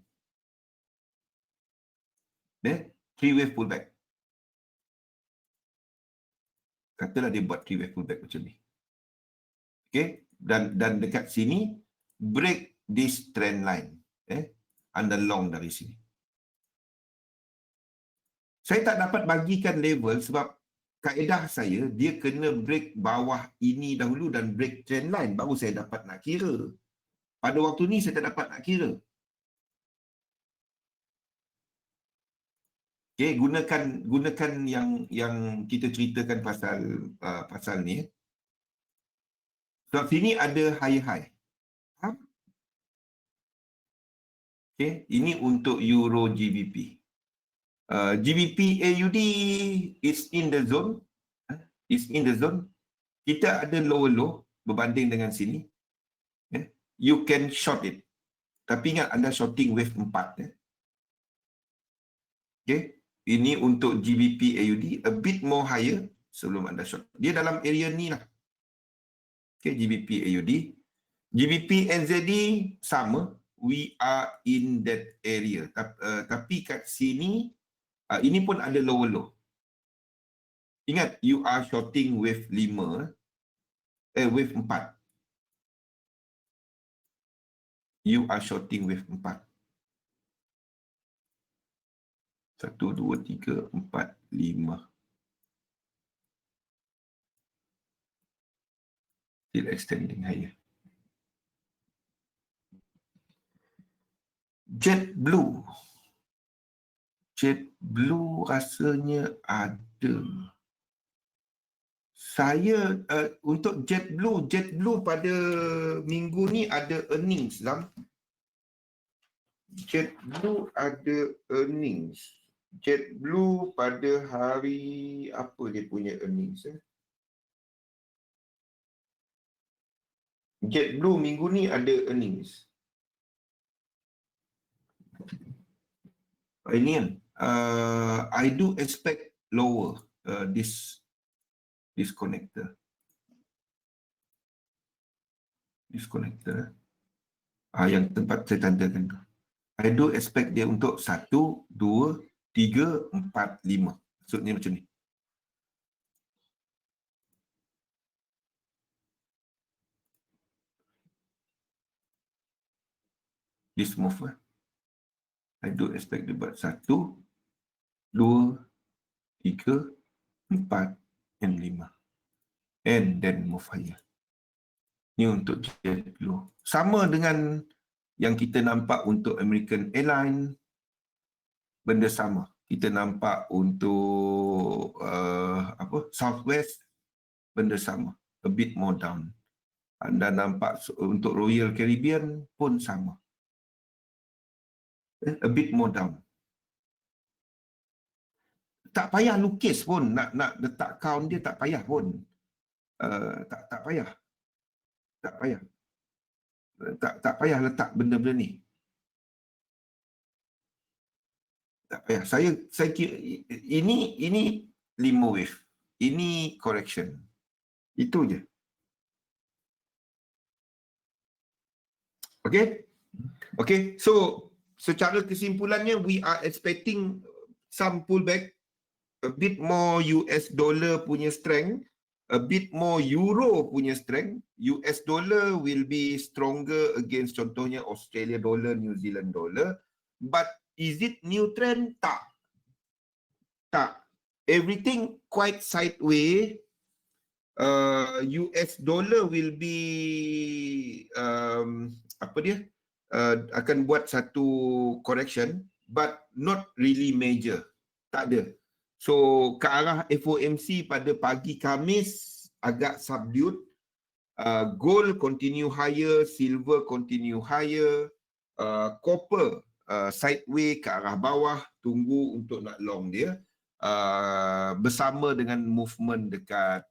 3 wave pullback. Katalah dia buat 3 wave pullback macam ni. Okay? Dan dekat sini, break this trend line. Anda long dari sini. Saya tak dapat bagikan level sebab kaedah saya, dia kena break bawah ini dahulu dan break trend line. Baru saya dapat nak kira. Pada waktu ni saya tak dapat nak kira. Okay, gunakan yang kita ceritakan pasal ni. Sebab sini ada higher high. Okay, ini untuk Euro GBP. GBP AUD is in the zone. Kita ada lower low berbanding dengan sini. You can short it. Tapi ingat anda shorting wave 4. Okay. Ini untuk GBP AUD a bit more higher sebelum anda short. Dia dalam area ni lah. Okay, GBP AUD. GBP NZD sama. We are in that area. Tapi kat sini, ini pun ada lower low. Ingat, you are shorting wave 5. Wave 4. You are shorting wave 4. 1, 2, 3, 4, 5. Still extending higher. JetBlue rasanya ada. Saya untuk JetBlue pada minggu ni ada earnings lah. JetBlue ada earnings. JetBlue pada hari apa dia punya earnings? JetBlue minggu ni ada earnings. Ini kan, I do expect lower this connector. This connector. Yang tempat saya tandakan tu. I do expect dia untuk 1, 2, 3, 4, 5. Maksudnya macam ni. This move. I do expect the buat 1, 2, 3, 4, and 5. And then move higher. Ni untuk JetBlue. Sama dengan yang kita nampak untuk American Airlines, benda sama. Kita nampak untuk Southwest, benda sama. A bit more down. Anda nampak untuk Royal Caribbean pun sama. A bit more down. Tak payah lukis pun, nak letak count dia tak payah pun. Tak payah. Tak payah. Tak payah letak benda-benda ni. Tak payah. Saya kira ini 5 wave. Ini correction. Itu je. Okay? Okay. So, secara kesimpulannya, we are expecting some pullback, a bit more US dollar punya strength, a bit more euro punya strength. US dollar will be stronger against contohnya Australia dollar, New Zealand dollar. But is it new trend? Tak. Everything quite sideways. US dollar will be akan buat satu correction, but not really major. Tak ada. So ke arah FOMC pada pagi Khamis agak subdued. Gold continue higher, silver continue higher, copper sideways ke arah bawah, tunggu untuk nak long dia. Bersama dengan movement dekat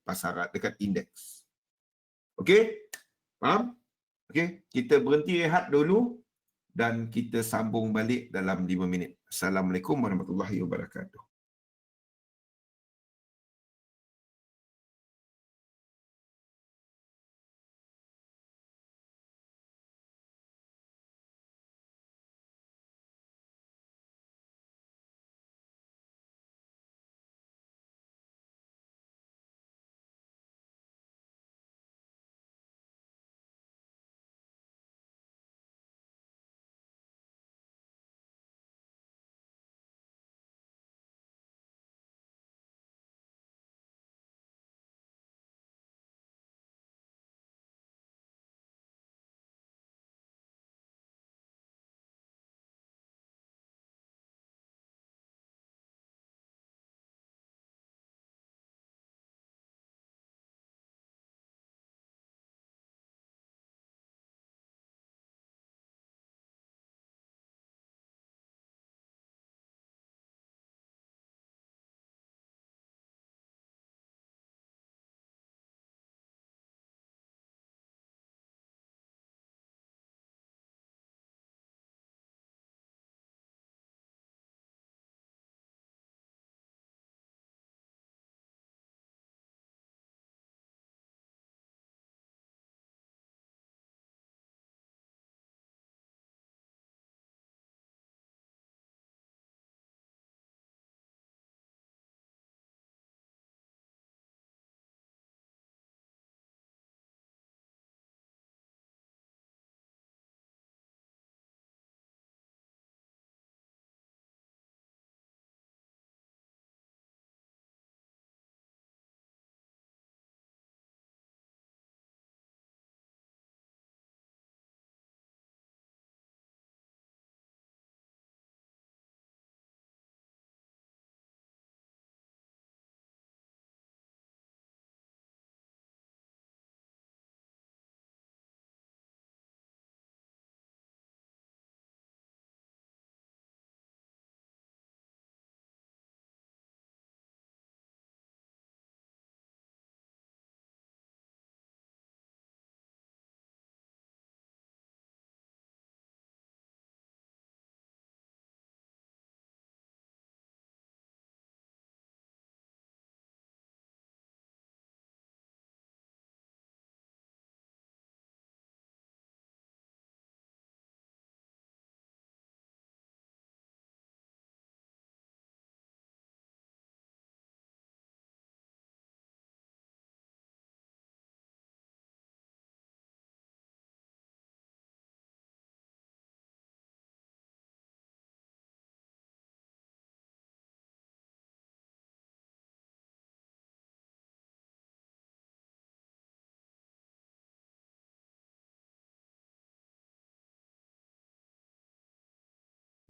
pasaran, dekat indeks. Okey? Faham? Okey, kita berhenti rehat dulu dan kita sambung balik dalam 5 minit. Assalamualaikum warahmatullahi wabarakatuh.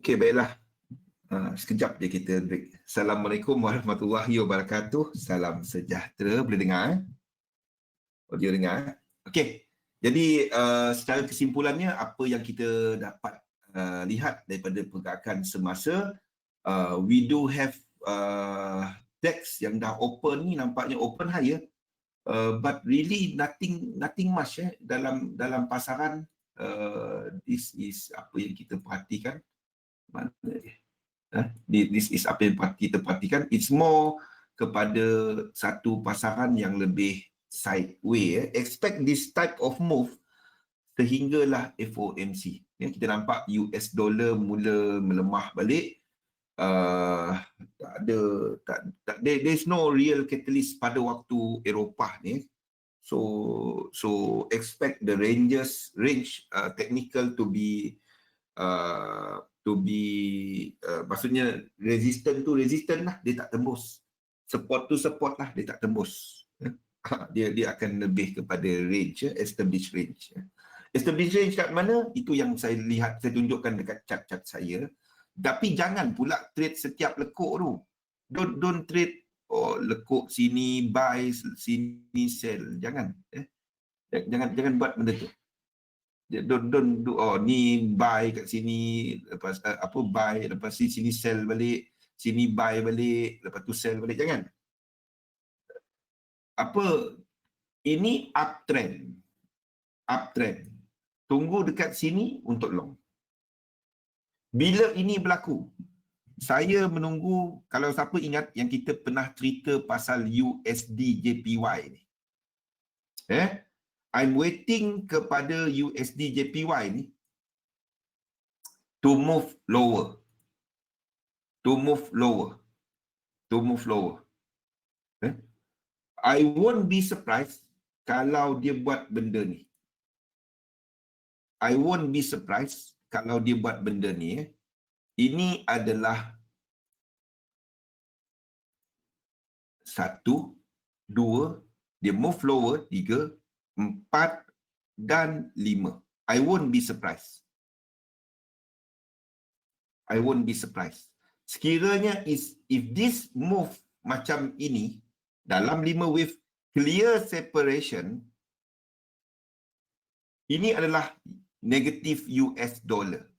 Okey, baiklah. Sekejap je kita break. Assalamualaikum warahmatullahi wabarakatuh. Salam sejahtera. Boleh dengar? Audio dengar? Okey. Jadi secara kesimpulannya, apa yang kita dapat lihat daripada pergerakan semasa, we do have DAX yang dah open ni, nampaknya open higher, but really nothing much dalam pasaran. This is apa yang kita perhatikan. Mana dia? This is apa yang kita perhatikan. It's more kepada satu pasaran yang lebih sideways. Expect this type of move sehinggalah FOMC. Kita nampak US dollar mula melemah balik. There's no real catalyst pada waktu Eropah ni. So expect the range technical to be maksudnya resistant lah, dia tak tembus. Support lah, dia tak tembus. Dia akan lebih kepada range, established range. Established range kat mana? Itu yang saya lihat, saya tunjukkan dekat chart-chart saya. Tapi jangan pula trade setiap lekuk tu. Don't trade lekuk sini buy, sini sell. Jangan. Jangan buat benda tu. Don't do ni buy kat sini, lepas buy, lepas sini sell balik, sini buy balik, lepas tu sell balik. Jangan. Ini uptrend. Tunggu dekat sini untuk long. Bila ini berlaku, saya menunggu, kalau siapa ingat yang kita pernah cerita pasal USD JPY ni. I'm waiting kepada USD JPY ni to move lower. I won't be surprised kalau dia buat benda ni. Ini adalah 1, 2, dia move lower, 3, 4 dan 5. I won't be surprised. Sekiranya if this move macam ini dalam 5 wave clear separation, ini adalah negatif US dollar.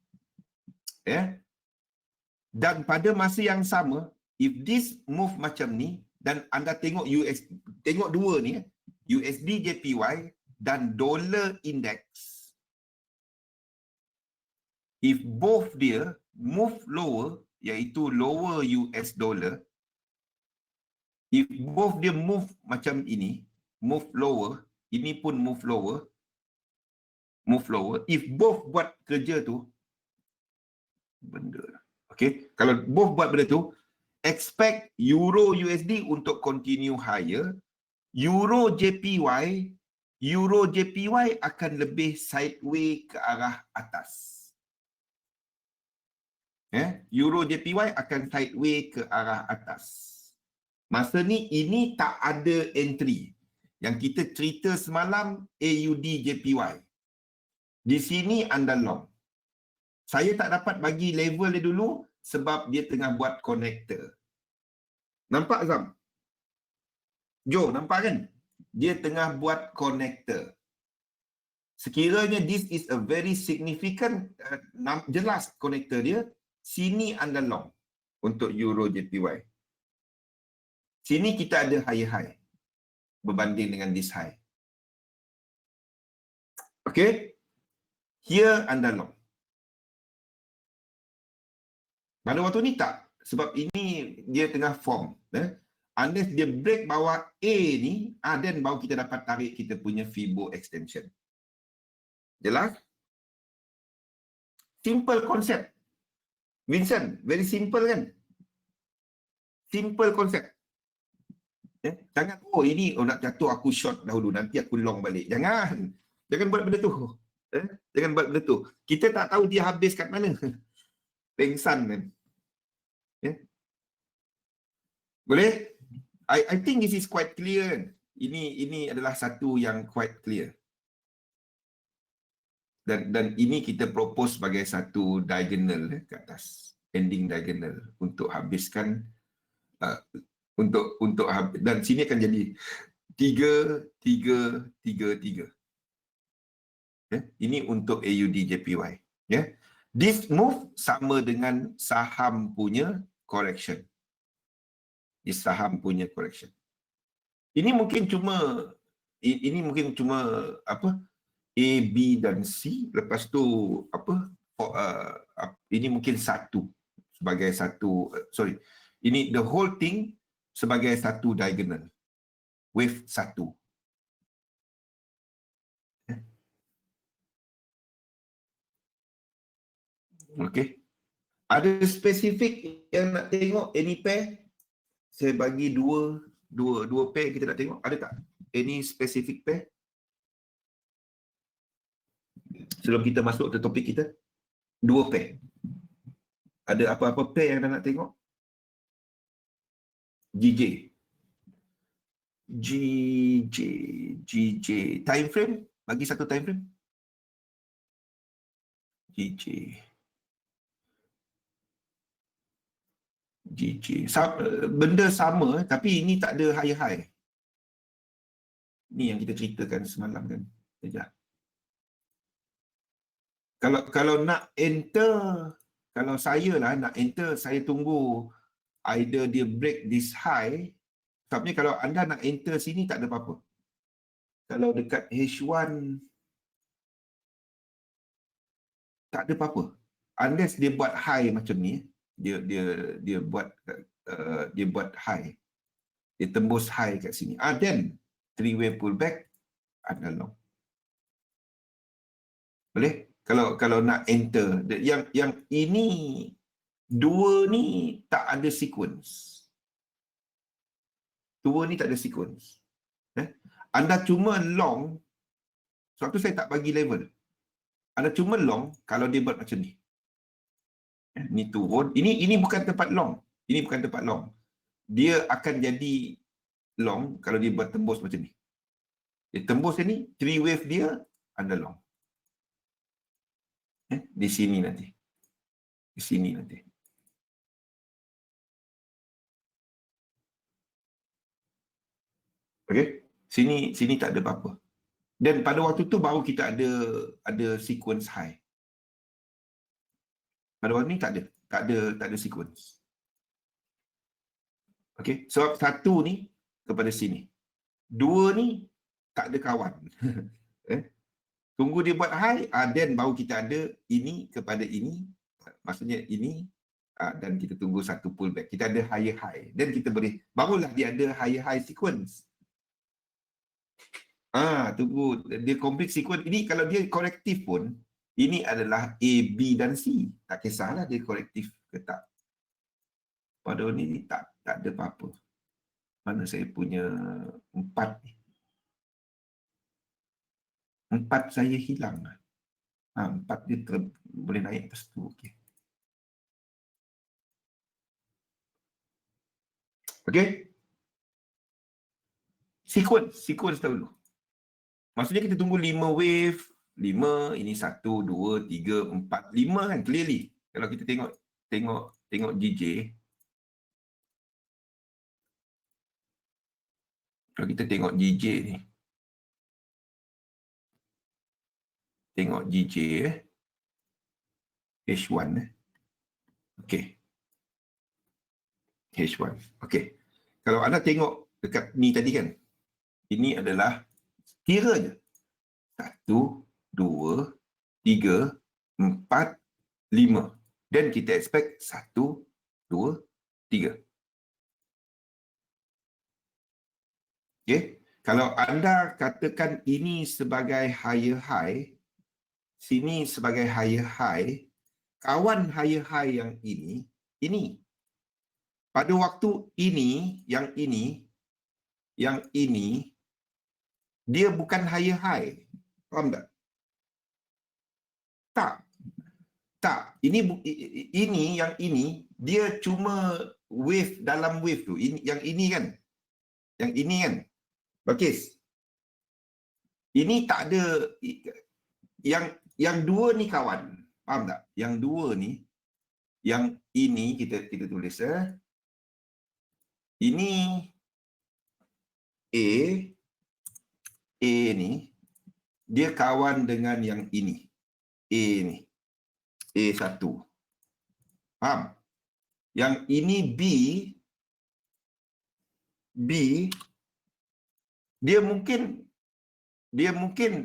Dan pada masa yang sama, if this move macam ni dan anda tengok tengok dua ni, USD JPY dan dollar index, if both dia move lower, iaitu lower US dollar, if both dia move macam ini, move lower, ini pun move lower, if both buat kerja tu, kalau both buat benda tu, expect Euro USD untuk continue higher, Euro JPY akan lebih sideways ke arah atas. Euro JPY akan sideways ke arah atas. Masa ni, ini tak ada entry. Yang kita cerita semalam, AUD JPY. Di sini anda long. Saya tak dapat bagi level dia dulu sebab dia tengah buat connector. Nampak Azam? Jo, nampak kan? Dia tengah buat connector. Sekiranya this is a very significant, jelas connector dia, sini anda long untuk Euro JPY. Sini kita ada high berbanding dengan this high. Okay? Here anda long. Pada waktu ni tak. Sebab ini dia tengah form. Unless dia break bawah A ni, then baru kita dapat tarik kita punya Fibo extension. Jelas? Simple concept. Vincent, very simple kan? Simple concept. Jangan, ini nak jatuh aku short dahulu, nanti aku long balik. Jangan buat benda tu. Jangan buat benda tu. Kita tak tahu dia habis kat mana. Pengsan kan. Boleh? I think this is quite clear kan? Ini adalah satu yang quite clear. Dan ini kita propose sebagai satu diagonal ke atas, ending diagonal untuk habiskan dan sini akan jadi 3 3 3 3. Ini untuk AUD JPY. This move sama dengan saham punya correction. Ini mungkin cuma apa? A, B dan C, lepas tu ini mungkin ini the whole thing sebagai satu diagonal wave satu. Okey. Ada spesifik yang nak tengok any pair? Saya bagi dua pair kita nak tengok. Ada tak? Any specific pair? Sebelum kita masuk ke topik kita, dua pair. Ada apa-apa pair yang anda nak tengok? GJ. Time frame? Bagi satu time frame. GJ. Benda sama tapi ini tak ada high. Ni yang kita ceritakan semalam kan. Sekejap. Kalau nak enter, kalau saya lah nak enter, saya tunggu either dia break this high. Sebabnya kalau anda nak enter sini tak ada apa-apa. Kalau dekat H1 tak ada apa-apa. Unless dia buat high macam ni, dia buat high. Dia tembus high kat sini. Then three-way pullback anda long. Boleh? Kalau nak enter, yang ini dua ni tak ada sequence. Anda cuma long, sebab tu saya tak bagi level. Anda cuma long kalau dia buat macam ni. Ni turun. Ini bukan tempat long. Dia akan jadi long kalau dia buat tembus macam ni. Dia tembus ni, three wave dia, anda long. Di sini nanti. Okey? Sini tak ada apa-apa. Dan pada waktu tu baru kita ada sequence high. Pada waktu ni tak ada sequence. Okey, sebab satu ni kepada sini. Dua ni tak ada kawan. Tunggu dia buat high, then baru kita ada ini kepada ini. Maksudnya ini, dan kita tunggu satu pullback. Kita ada higher high. Dan kita boleh, barulah dia ada higher high sequence. Tunggu dia complete sequence. Ini kalau dia korektif pun, ini adalah A, B dan C. Tak kisahlah dia korektif ke tak. Pada ni tak ada apa-apa. Mana saya punya 4 ni. 4 saya hilang. 4 dia boleh naik atas tu. Okey. Sequence dahulu. Maksudnya kita tunggu 5 wave. 5, ini 1, 2, 3, 4, 5 kan clearly. Kalau kita tengok GJ. Kalau kita tengok GJ ni. Tengok GJ H1 Okey. H1. Okey. Kalau anda tengok dekat ni tadi kan. Ini adalah kira je. 1, 2, 3, 4, 5. Dan kita expect 1, 2, 3. Okey. Kalau anda katakan ini sebagai higher high, sini sebagai higher high, kawan higher high yang ini. Pada waktu ini, yang ini, dia bukan higher high. Faham tak? Tak. Yang ini, dia cuma wave dalam wave tu. Yang ini kan? Bakis. Ini tak ada, yang dua ni kawan. Faham tak? Yang dua ni, yang ini kita tulis ini A ni dia kawan dengan yang ini. A ni. A1. Faham? Yang ini B dia mungkin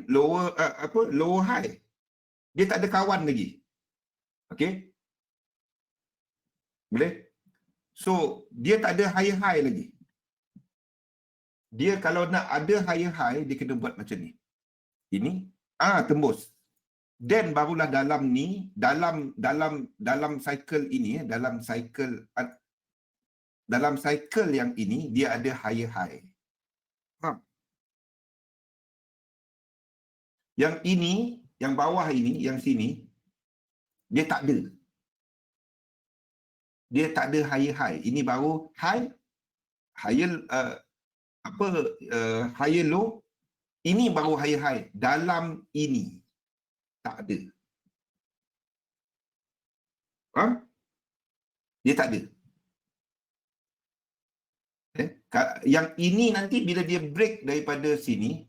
lower high. Dia tak ada kawan lagi. Okey? Boleh? So, dia tak ada higher high lagi. Dia kalau nak ada higher high, dia kena buat macam ni. Ini, tembus. Then barulah dalam ni, dalam cycle ini, dalam cycle yang ini, dia ada higher high. Faham? Yang ini, yang bawah ini, yang sini, dia tak ada. Dia tak ada higher high. Ini baru high, higher higher low. Ini baru higher high. Dalam ini tak ada. Faham? Dia tak ada. Yang ini nanti bila dia break daripada sini,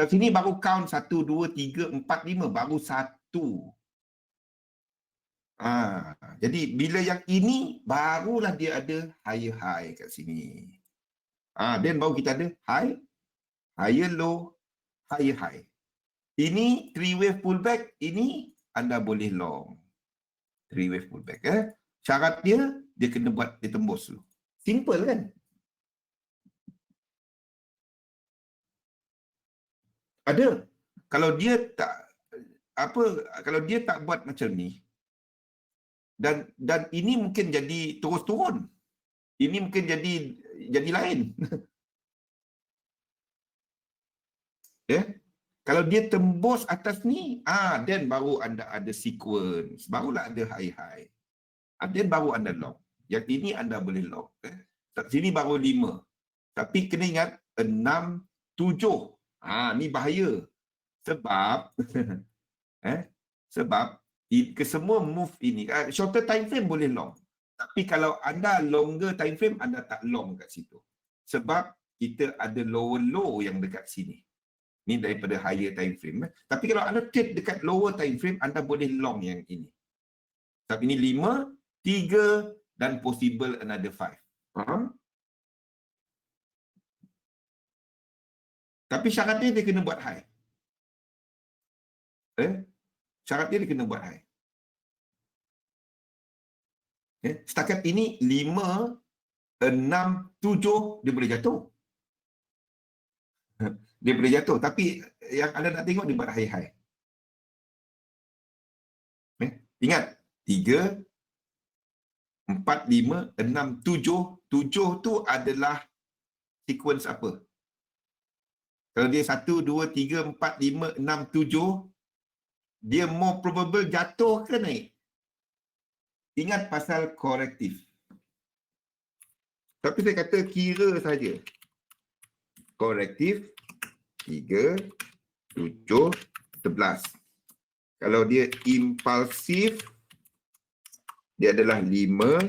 sini baru count 1, 2, 3, 4, 5, baru 1. Jadi bila yang ini barulah dia ada higher high kat sini. Then baru kita ada high, higher low, higher high. Ini 3 wave pullback, ini anda boleh long. 3 wave pullback. Syarat dia kena buat dia tembus dulu. Simple kan? Ada. Kalau dia tak buat macam ni, dan ini mungkin jadi terus turun. Ini mungkin jadi lain. Kalau dia tembus atas ni, then baru anda ada sequence, barulah ada high. Then baru anda long. Yang ini anda boleh long. Sini baru 5. Tapi kena ingat 6, 7. Ni bahaya. Sebab sebab kesemua move ini, shorter time frame boleh long. Tapi kalau anda longer time frame, anda tak long kat situ. Sebab kita ada lower low yang dekat sini. Ni daripada higher time frame. Tapi kalau anda trade dekat lower time frame, anda boleh long yang ini. Sebab ini 5, 3 dan possible another 5. Faham? Tapi syaratnya dia kena buat high. Syaratnya dia kena buat high. Setakat ini 5, 6, 7 dia boleh jatuh. Dia boleh jatuh. Tapi yang anda nak tengok dia buat high. Ingat, 3, 4, 5, 6, 7. 7 tu adalah sequence apa? Kalau dia 1, 2, 3, 4, 5, 6, 7, dia more probable jatuh ke naik? Ingat pasal korektif. Tapi saya kata kira saja. Korektif 3, 7, 11. Kalau dia impulsif, dia adalah 5,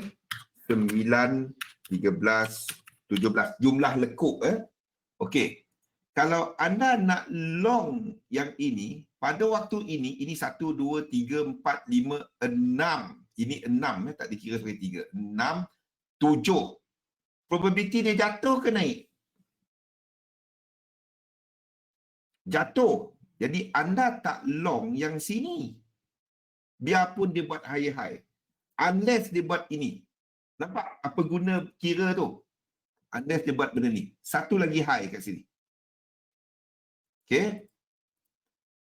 9, 13, 17. Jumlah lekuk. Okey. Kalau anda nak long yang ini, pada waktu ini 1, 2, 3, 4, 5, 6. Ini 6, tak dikira sebagai 3. 6, 7. Probability dia jatuh ke naik? Jatuh. Jadi anda tak long yang sini. Biarpun dia buat high. Unless dia buat ini. Nampak apa guna kira tu? Unless dia buat benda ni. Satu lagi high kat sini. Okey.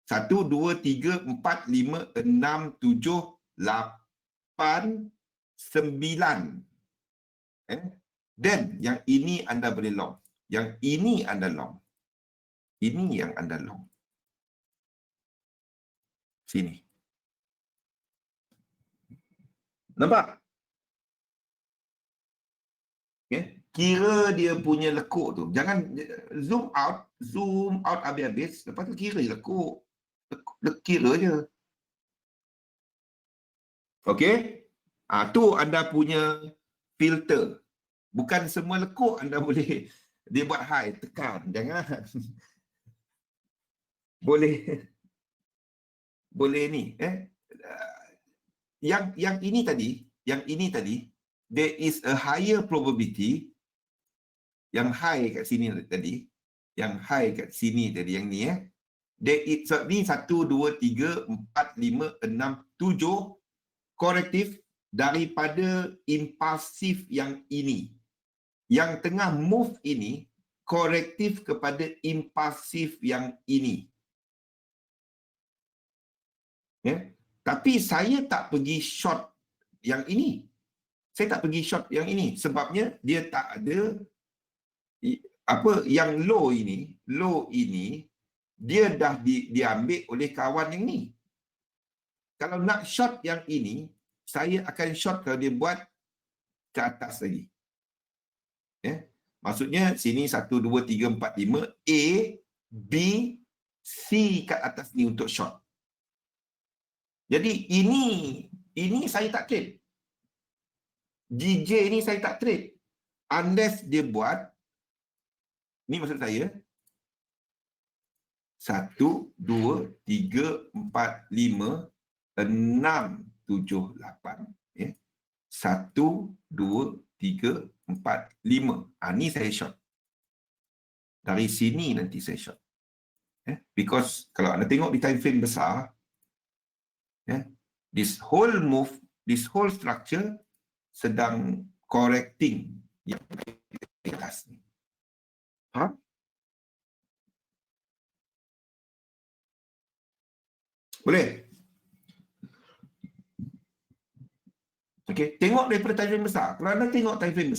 1, 2, 3, 4, 5, 6, 7, 8, 9. Then yang ini anda boleh long. Yang ini anda long. Ini yang anda long. Sini. Nampak? Kira dia punya lekuk tu. Jangan zoom out habis-habis. Lepas tu kira lekuk. Kira je. Okey? Tu anda punya filter. Bukan semua lekuk anda boleh dia buat high, tekan. Jangan. Boleh ni. Yang ini tadi, there is a higher probability yang high kat sini tadi, yang ni there is ni 1 2 3 4 5 6 7 korektif daripada impulsif yang ini. Yang tengah move ini korektif kepada impulsif yang ini. Tapi saya tak pergi short yang ini. Saya tak pergi short yang ini sebabnya dia tak ada yang low ini dia dah diambil oleh kawan yang ni. Kalau nak short yang ini, saya akan short kalau dia buat ke atas lagi. Maksudnya sini 1 2 3 4 5 A, B, C kat atas ni untuk short. Jadi ini saya tak trade. GJ ni saya tak trade. Unless dia buat, ni maksud saya, 1, 2, 3, 4, 5, 6, 7, 8. 1, 2, 3, 4, 5. Ni saya short. Dari sini nanti saya short. Because kalau anda tengok di time frame besar, this whole move, this whole structure sedang correcting yang di atas ni. Faham? Boleh? Okey, tengok daripada time frame besar. Kalau anda tengok time frame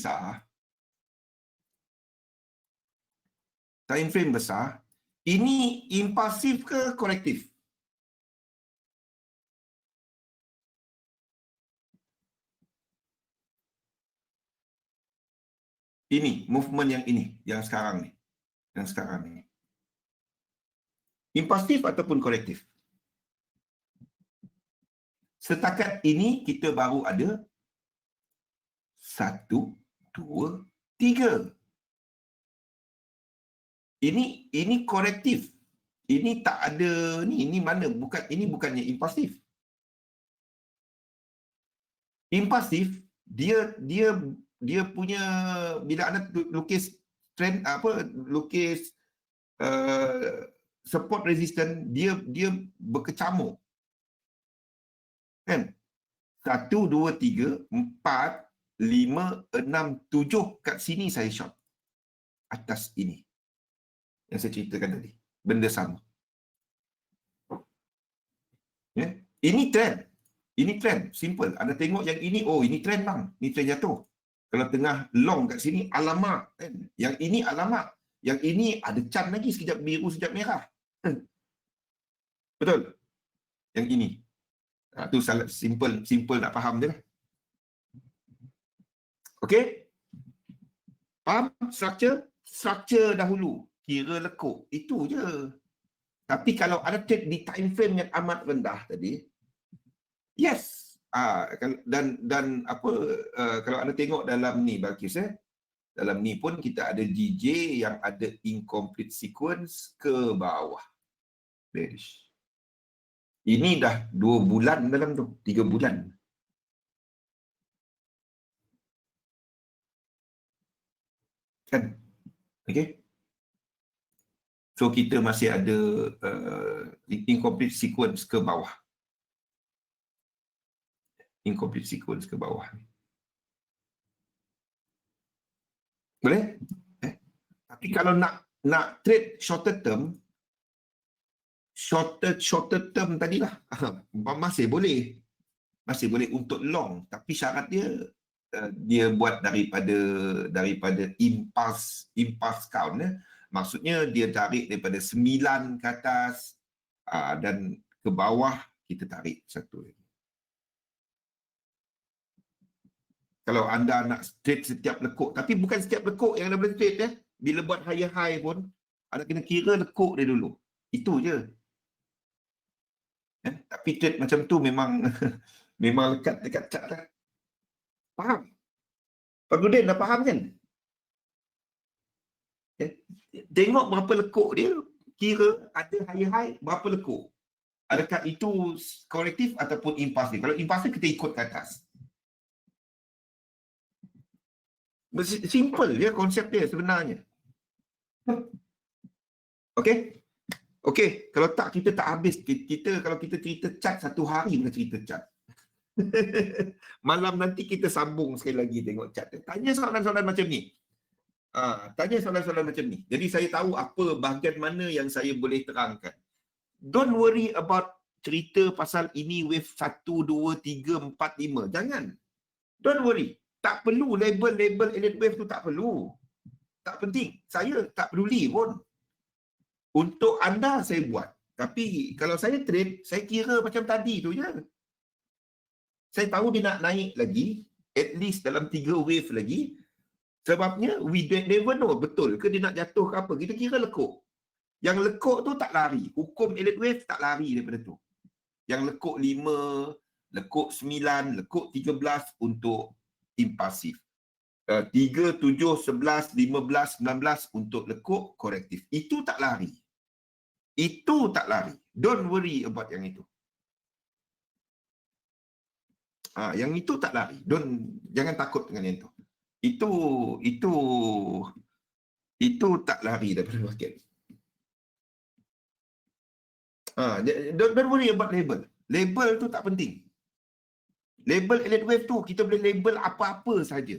besar, ini impulsif ke korektif? Ini, movement yang ini, yang sekarang ni. Impulsif ataupun korektif? Setakat ini kita baru ada 1, 2, 3. Ini korektif. Ini tak ada ni. Ini mana? Ini bukannya impulsif. Impulsif dia punya, bila anda lukis trend lukis support resistance, dia berkecamuk. Kan? 1, 2, 3, 4, 5, 6, 7 kat sini saya short. Atas ini. Yang saya ceritakan tadi. Benda sama. Ini trend. Simple. Anda tengok yang ini, ini trend bang. Ini trend jatuh. Kalau tengah long kat sini, alamak. Kan? Yang ini alamak. Yang ini ada can lagi. Sekejap biru, sekejap merah. Betul? Yang ini. Itu simple nak faham je lah. Okey? Faham structure dahulu. Kira lekuk. Itu je. Tapi kalau ada trade di time frame yang amat rendah tadi, yes. Dan kalau anda tengok dalam ni Balkis, dalam ni pun kita ada GJ yang ada incomplete sequence ke bawah. Bearish. Ini dah 2 bulan dalam tu, 3 bulan. Kan? Okey. So kita masih ada incomplete sequence ke bawah. Boleh? Tapi kalau nak trade shorter term tadilah masih boleh untuk long, tapi syarat dia buat daripada impulse count, maksudnya dia tarik daripada 9 ke atas dan ke bawah kita tarik satu lagi. Kalau anda nak trade setiap lekuk, tapi bukan setiap lekuk yang anda boleh trade bila buat higher high pun anda kena kira lekuk dia dulu. Itu je. Tapi trade macam tu memang memang lekat dekat cat dah. Faham? Pak Gudin dah faham kan? Tengok berapa lekuk dia, kira ada high berapa lekuk. Adakah itu korektif ataupun impulsif? Kalau impulsif kita ikut ke atas. Simple je konsep dia sebenarnya. Okey? Okey, kalau tak kita tak habis. Kalau kita cerita cat satu hari kita cerita cat. Malam nanti kita sambung sekali lagi tengok cat. Tanya soalan-soalan macam ni. Tanya soalan-soalan macam ni. Jadi saya tahu apa bahagian mana yang saya boleh terangkan. Don't worry about cerita pasal ini wave 1, 2, 3, 4, 5. Jangan. Don't worry. Tak perlu label elite wave tu, tak perlu. Tak penting. Saya tak peduli pun. Untuk anda saya buat. Tapi kalau saya trade, saya kira macam tadi tu je. Saya tahu dia nak naik lagi, at least dalam 3 wave lagi. Sebabnya we never know betul ke dia nak jatuh ke apa. Kita kira lekuk. Yang lekuk tu tak lari. Hukum elite wave tak lari daripada tu. Yang lekuk 5, lekuk 9, lekuk 13 untuk impulsif. 3, 7, 11, 15, 19 untuk lekuk korektif. Itu tak lari. Itu tak lari. Don't worry about yang itu. Yang itu tak lari. Jangan takut dengan yang itu. Itu tak lari daripada market. Don't worry about label. Label tu tak penting. Label elite wave tu kita boleh label apa-apa saja.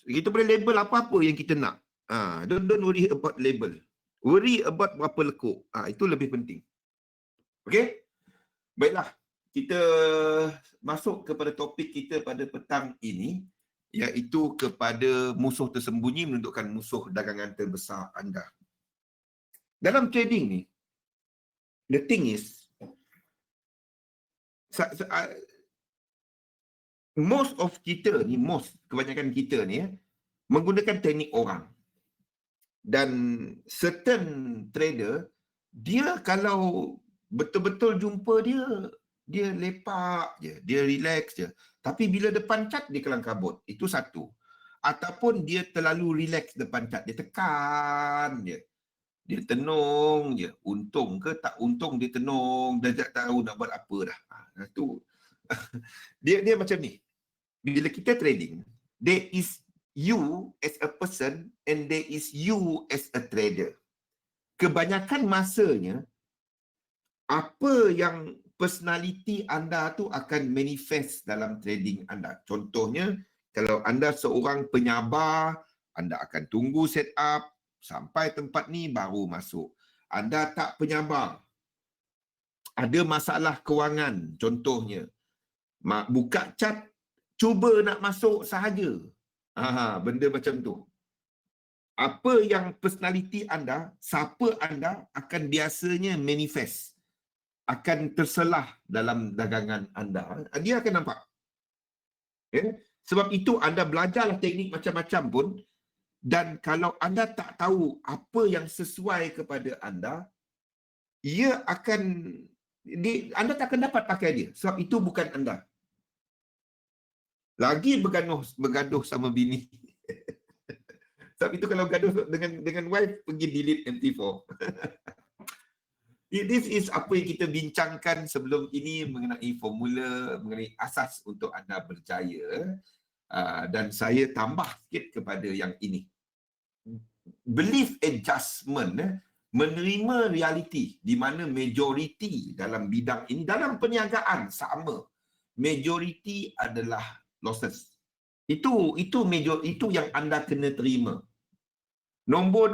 Kita boleh label apa-apa yang kita nak. Don't worry about label. Worry about berapa lekuk. Itu lebih penting. Okey? Baiklah. Kita masuk kepada topik kita pada petang ini, iaitu kepada musuh tersembunyi menunjukkan musuh dagangan terbesar anda. Dalam trading ni, the thing is, kebanyakan kita ni menggunakan teknik orang. Dan certain trader, dia kalau betul-betul jumpa dia lepak je, dia relax je. Tapi bila depan cat, dia kelang kabut. Itu satu. Ataupun dia terlalu relax depan cat, dia tekan je. Dia tenung je. Untung ke tak untung, dia tenung. Dia tak tahu nak buat apa dah. Itu. dia macam ni. Bila kita trading, there is you as a person and there is you as a trader. Kebanyakan masanya, apa yang personality anda tu akan manifest dalam trading anda. Contohnya, kalau anda seorang penyabar, anda akan tunggu set up sampai tempat ni baru masuk. Anda tak penyabar, ada masalah kewangan, contohnya, buka cat, cuba nak masuk sahaja. Benda macam tu. Apa yang personality anda, siapa anda akan biasanya manifest, akan terselah dalam dagangan anda. Dia akan nampak. Sebab itu anda belajarlah teknik macam-macam pun, dan kalau anda tak tahu apa yang sesuai kepada anda, anda tak akan dapat pakai dia. Sebab itu bukan anda. Lagi bergaduh sama bini. Sebab itu kalau gaduh dengan wife, pergi delete MT4. This is apa yang kita bincangkan sebelum ini mengenai formula, mengenai asas untuk anda berjaya. Dan saya tambah sikit kepada yang ini. Belief adjustment, menerima realiti di mana majoriti dalam bidang ini, dalam perniagaan sama, majoriti adalah losses. Itu yang anda kena terima. Nombor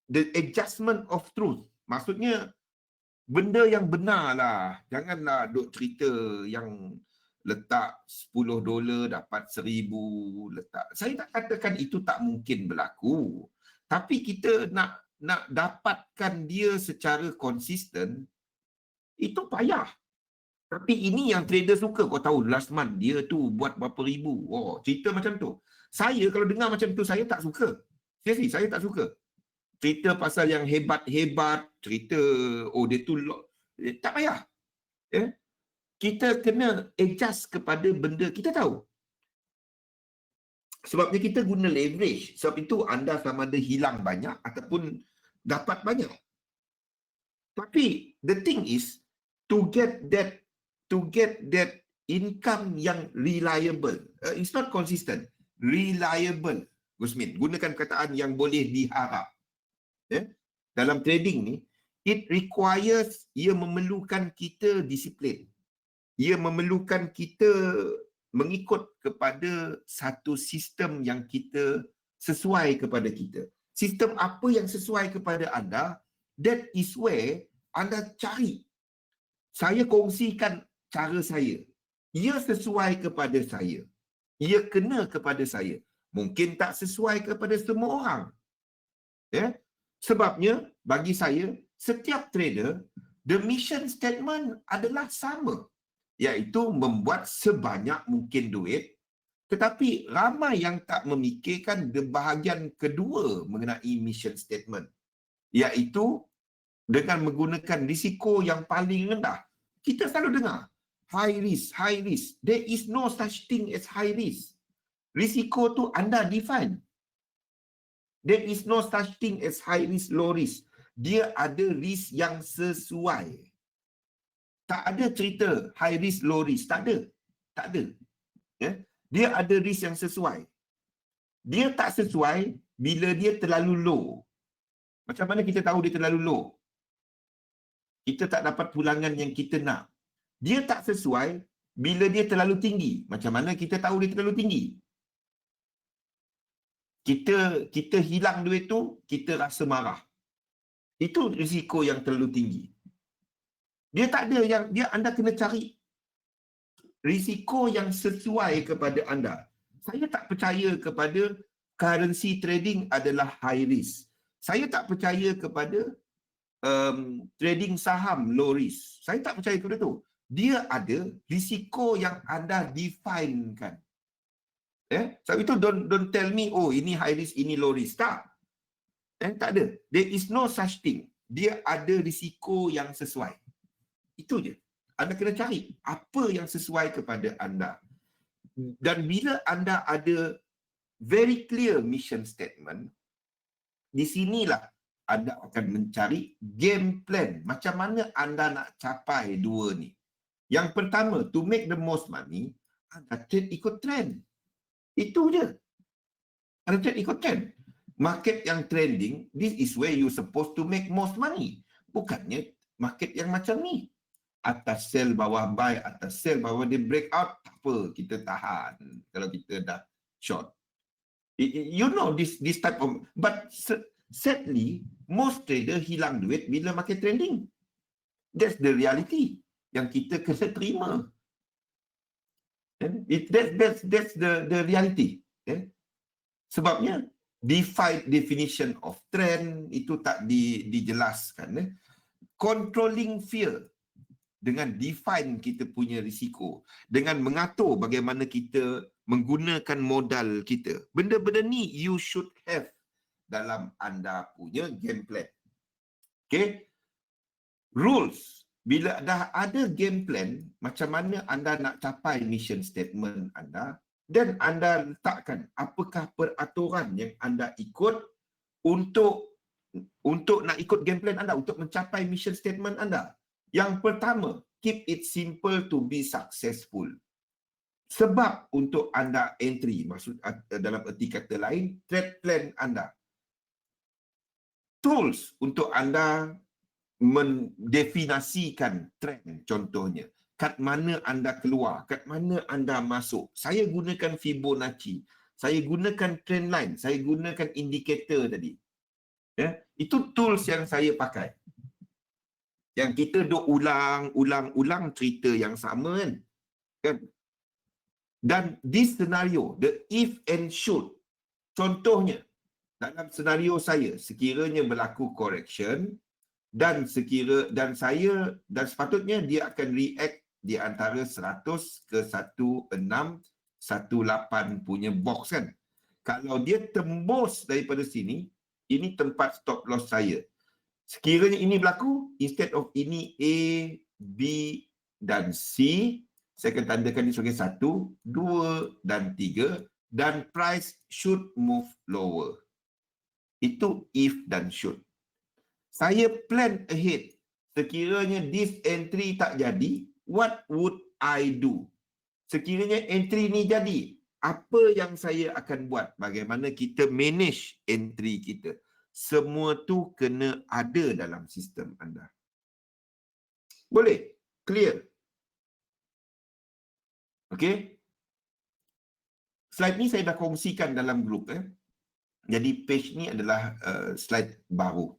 2, the adjustment of truth. Maksudnya benda yang benar lah. Janganlah duk cerita yang letak $10 dapat 1,000 letak. Saya tak katakan itu tak mungkin berlaku. Tapi kita nak dapatkan dia secara konsisten, itu payah. Tapi ini yang trader suka. Kau tahu last month dia tu buat berapa ribu. Cerita macam tu. Saya kalau dengar macam tu, saya tak suka. Seriously, saya tak suka. Cerita pasal yang hebat-hebat, cerita dia tu tak payah. Kita kena adjust kepada benda kita tahu. Sebabnya kita guna leverage. Sebab itu anda sama ada hilang banyak ataupun dapat banyak. Tapi the thing is to get that income yang reliable. It's not consistent. Reliable. Gusmin, gunakan perkataan yang boleh diharap. Dalam trading ni, it requires, ia memerlukan kita disiplin. Ia memerlukan kita mengikut kepada satu sistem yang kita sesuai kepada kita. Sistem apa yang sesuai kepada anda, that is where anda cari. Saya kongsikan cara saya. Ia sesuai kepada saya. Ia kena kepada saya. Mungkin tak sesuai kepada semua orang. Sebabnya, bagi saya, setiap trader, the mission statement adalah sama. Iaitu membuat sebanyak mungkin duit. Tetapi ramai yang tak memikirkan bahagian kedua mengenai mission statement. Iaitu dengan menggunakan risiko yang paling rendah. Kita selalu dengar, high risk, high risk. There is no such thing as high risk. Risiko tu anda define. There is no such thing as high risk, low risk. Dia ada risk yang sesuai. Tak ada cerita high risk, low risk. Tak ada. Tak ada. Dia ada risk yang sesuai. Dia tak sesuai bila dia terlalu low. Macam mana kita tahu dia terlalu low? Kita tak dapat pulangan yang kita nak. Dia tak sesuai bila dia terlalu tinggi. Macam mana kita tahu dia terlalu tinggi? Kita hilang duit tu, kita rasa marah. Itu risiko yang terlalu tinggi. Dia tak ada yang anda kena cari risiko yang sesuai kepada anda. Saya tak percaya kepada currency trading adalah high risk. Saya tak percaya kepada trading saham low risk. Saya tak percaya kepada tu. Dia ada risiko yang anda definekan. Sebab itu don't tell me, oh ini high risk, ini low risk. Tak. Tak ada. There is no such thing. Dia ada risiko yang sesuai. Itu je. Anda kena cari apa yang sesuai kepada anda. Dan bila anda ada very clear mission statement, di sinilah anda akan mencari game plan. Macam mana anda nak capai dua ni. Yang pertama, to make the most money, anda trade ikut trend. Itu je. Anda trade ikut trend. Market yang trending, this is where you supposed to make most money. Bukannya market yang macam ni. Atas sell, bawah buy, atas sell, bawah dia break out, tak apa, kita tahan kalau kita dah short. You know this type of, but sadly, most trader hilang duit bila market trending. That's the reality yang kita kena terima. That's the reality. Sebabnya, definition of trend itu tak dijelaskan. Controlling fear dengan define kita punya risiko, dengan mengatur bagaimana kita menggunakan modal kita. Benda-benda ni you should have dalam anda punya game plan. Okay? Rules. Bila dah ada game plan, macam mana anda nak capai mission statement anda, dan anda letakkan apakah peraturan yang anda ikut untuk nak ikut game plan anda, untuk mencapai mission statement anda. Yang pertama, keep it simple to be successful. Sebab untuk anda entry, maksud dalam erti kata lain, trade plan anda. Tools untuk anda mendefinasikan trend, contohnya. Kat mana anda keluar, kat mana anda masuk. Saya gunakan Fibonacci, saya gunakan trend line, saya gunakan indikator tadi. Itu tools yang saya pakai. Yang kita duk ulang cerita yang sama kan. Dan this scenario, the if and should, contohnya dalam senario saya, sekiranya berlaku correction dan sepatutnya dia akan react di antara 100 ke 1618 punya box kan. Kalau dia tembus daripada sini, ini tempat stop loss saya. Sekiranya ini berlaku, instead of ini A, B dan C, saya akan tandakan ini sebagai 1, 2 dan 3 dan price should move lower. Itu if dan should. Saya plan ahead. Sekiranya this entry tak jadi, what would I do? Sekiranya entry ni jadi, apa yang saya akan buat? Bagaimana kita manage entry kita? Semua tu kena ada dalam sistem anda. Boleh? Clear? Okey? Slide ni saya dah kongsikan dalam grup. Jadi page ni adalah slide baru.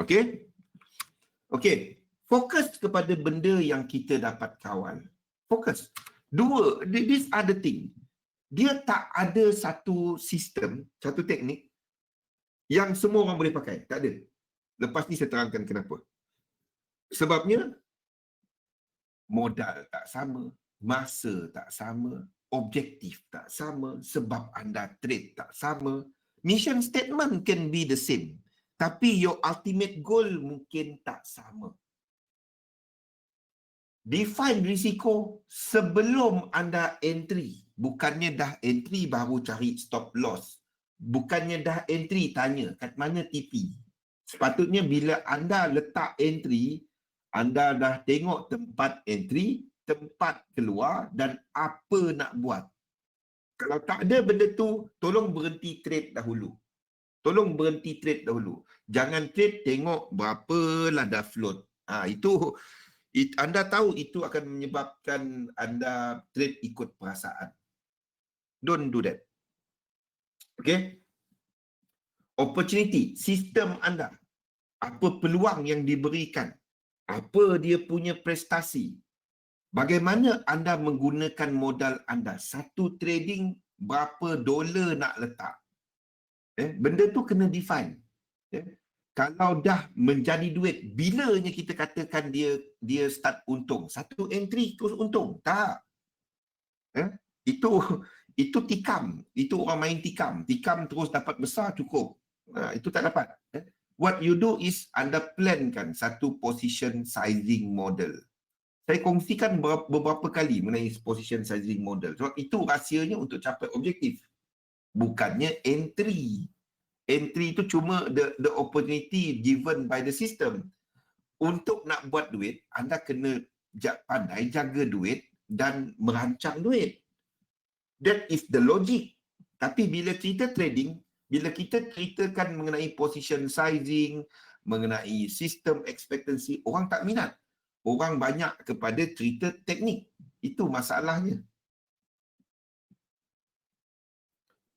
Okey? Okey. Fokus kepada benda yang kita dapat kawal. Fokus. Dua, these are the thing. Dia tak ada satu sistem, satu teknik yang semua orang boleh pakai. Tak ada. Lepas ni saya terangkan kenapa. Sebabnya, modal tak sama, masa tak sama, objektif tak sama, sebab anda trade tak sama. Mission statement can be the same. Tapi your ultimate goal mungkin tak sama. Define risiko sebelum anda entry. Bukannya dah entry baru cari stop loss. Bukannya dah entry tanya kat mana TP. Sepatutnya bila anda letak entry, anda dah tengok tempat entry, tempat keluar dan apa nak buat. Kalau tak ada benda tu, tolong berhenti trade dahulu. Tolong berhenti trade dahulu. Jangan trade tengok berapa lah dah float. Anda tahu itu akan menyebabkan anda trade ikut perasaan. Don't do that. Okay? Opportunity, sistem anda. Apa peluang yang diberikan? Apa dia punya prestasi? Bagaimana anda menggunakan modal anda? Satu trading, berapa dolar nak letak? Benda tu kena define. Kalau dah menjadi duit, bilanya kita katakan dia start untung? Satu entry terus untung? Tak. Itu tikam. Itu orang main tikam. Tikam terus dapat besar cukup. Itu tak dapat. What you do is anda plankan satu position sizing model. Saya kongsikan beberapa kali mengenai position sizing model. Sebab itu rahsianya untuk capai objektif. Bukannya entry. Entry itu cuma the opportunity given by the system. Untuk nak buat duit, anda kena pandai jaga duit dan merancang duit. That is the logic. Tapi bila cerita trading, bila kita ceritakan mengenai position sizing, mengenai sistem expectancy, orang tak minat. Orang banyak kepada cerita teknik. Itu masalahnya.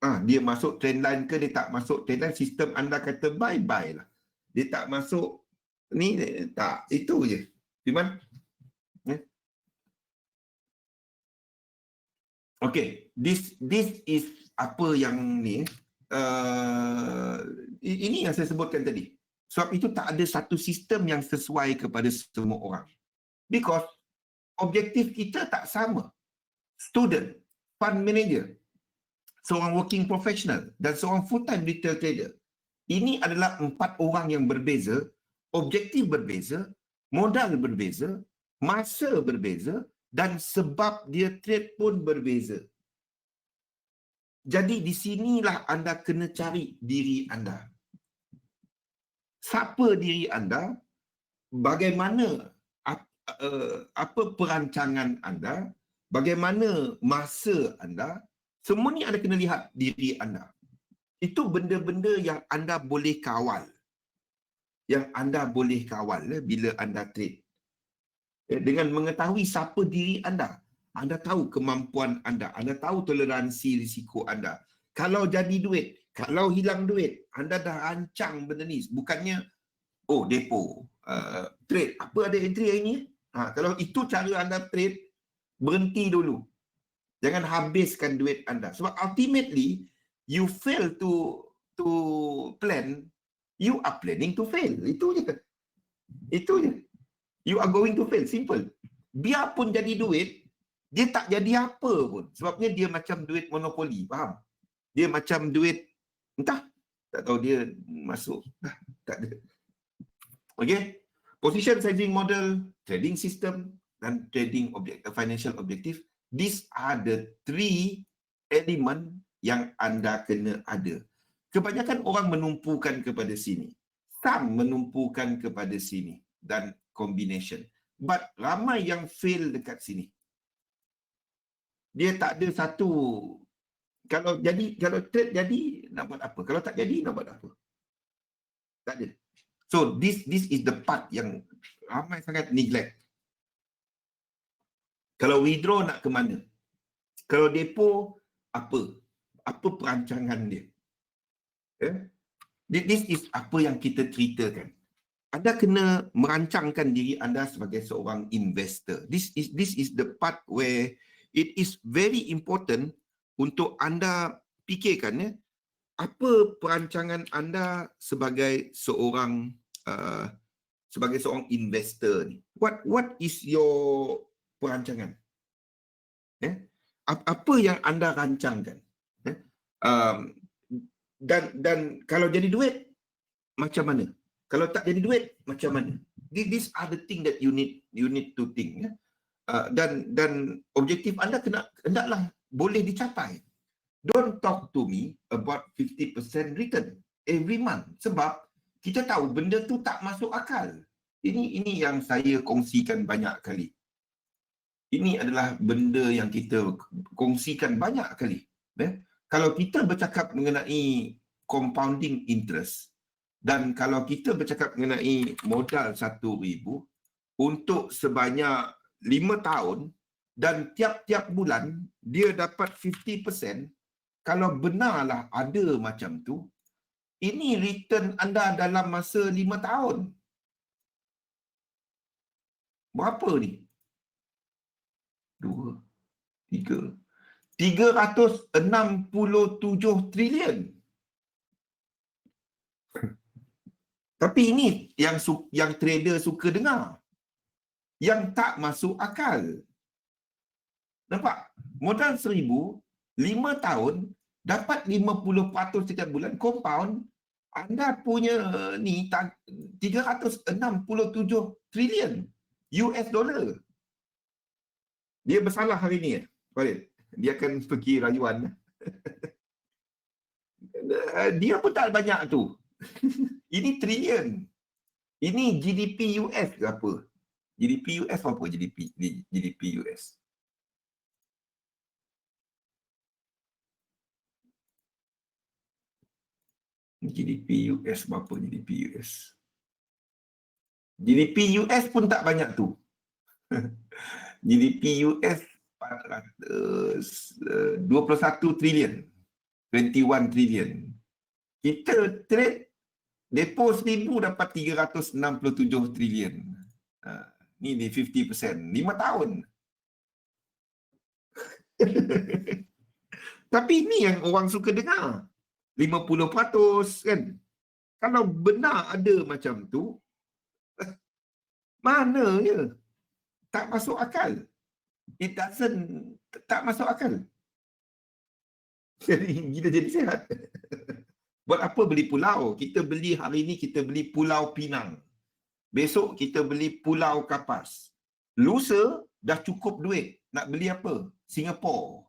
Dia masuk trendline ke dia tak masuk trendline, sistem anda kata bye-bye lah. Dia tak masuk ni, tak. Itu je. Firman? Okay. This is apa yang ni. Ini yang saya sebutkan tadi. Sebab itu tak ada satu sistem yang sesuai kepada semua orang. Because objektif kita tak sama. Student, fund manager, seorang working professional dan seorang full-time retail trader. Ini adalah 4 orang yang berbeza, objektif berbeza, modal berbeza, masa berbeza dan sebab dia trade pun berbeza. Jadi di sinilah anda kena cari diri anda. Siapa diri anda? Bagaimana apa perancangan anda? Bagaimana masa anda? Semua ni anda kena lihat diri anda. Itu benda-benda yang anda boleh kawal. Yang anda boleh kawal bila anda trade. Dengan mengetahui siapa diri anda. Anda tahu kemampuan anda. Anda tahu toleransi risiko anda. Kalau jadi duit, kalau hilang duit, anda dah rancang benda ni. Bukannya, depo, trade. Apa ada entry hari ni? Kalau itu cara anda trade, berhenti dulu. Jangan habiskan duit anda. Sebab ultimately, you fail to plan, you are planning to fail. Itu je. Itu je. You are going to fail. Simple. Biarpun jadi duit, dia tak jadi apa pun. Sebabnya dia macam duit monopoli. Faham? Dia macam duit, entah. Tak tahu dia masuk. Tak ada. Okay. Position sizing model, trading system, dan trading financial objective. These are the 3 element yang anda kena ada. Kebanyakan orang menumpukan kepada sini. Some menumpukan kepada sini. Dan combination. But ramai yang fail dekat sini. Dia tak ada satu. Kalau trade jadi, nak buat apa? Kalau tak jadi, nak buat apa? Tak ada. So, this is the part yang ramai sangat neglect. Kalau withdraw nak ke mana? Kalau depo, apa? Apa perancangan dia? This is apa yang kita ceritakan. Anda kena merancangkan diri anda sebagai seorang investor. This is the part where it is very important untuk anda fikirkan apa perancangan anda sebagai seorang investor ni. What is your perancangan? Apa yang anda rancangkan? Dan kalau jadi duit macam mana? Kalau tak jadi duit macam mana? These are the thing that you need to think. Dan objektif anda hendaklah boleh dicapai. Don't talk to me about 50% return every month. Sebab kita tahu benda tu tak masuk akal. Ini yang saya kongsikan banyak kali. Ini adalah benda yang kita kongsikan banyak kali. Kalau kita bercakap mengenai compounding interest dan kalau kita bercakap mengenai modal 1,000 untuk sebanyak 5 tahun dan tiap-tiap bulan dia dapat 50%, kalau benarlah ada macam tu, ini return anda dalam masa 5 tahun. Berapa ni? 2, 3, 367 trilion. Tapi ini yang trader suka dengar. Yang tak masuk akal. Nampak? Modal 1,000, 5 tahun, dapat 50% setiap bulan, compound, anda punya ni 367 trilion US dollar. Dia bersalah hari ni. Dia akan pergi rayuan. Dia pun tak banyak tu. Ini trilion. Ini GDP US ke apa? GDP US apa GDP US? GDP US berapa GDP US? GDP US pun tak banyak tu. GDP US 21 trilion. 21 trilion. Kita trade depo 1,000 dapat 367 trilion. Ni 50%. 5 tahun. Tapi ini yang orang suka dengar. 50% kan. Kalau benar ada macam tu, mana ya? Tak masuk akal. Tak masuk akal. Jadi kita jadi sihat. Buat apa beli pulau? Kita beli hari ni, kita beli Pulau Pinang. Besok kita beli Pulau Kapas. Lusa dah cukup duit. Nak beli apa? Singapura.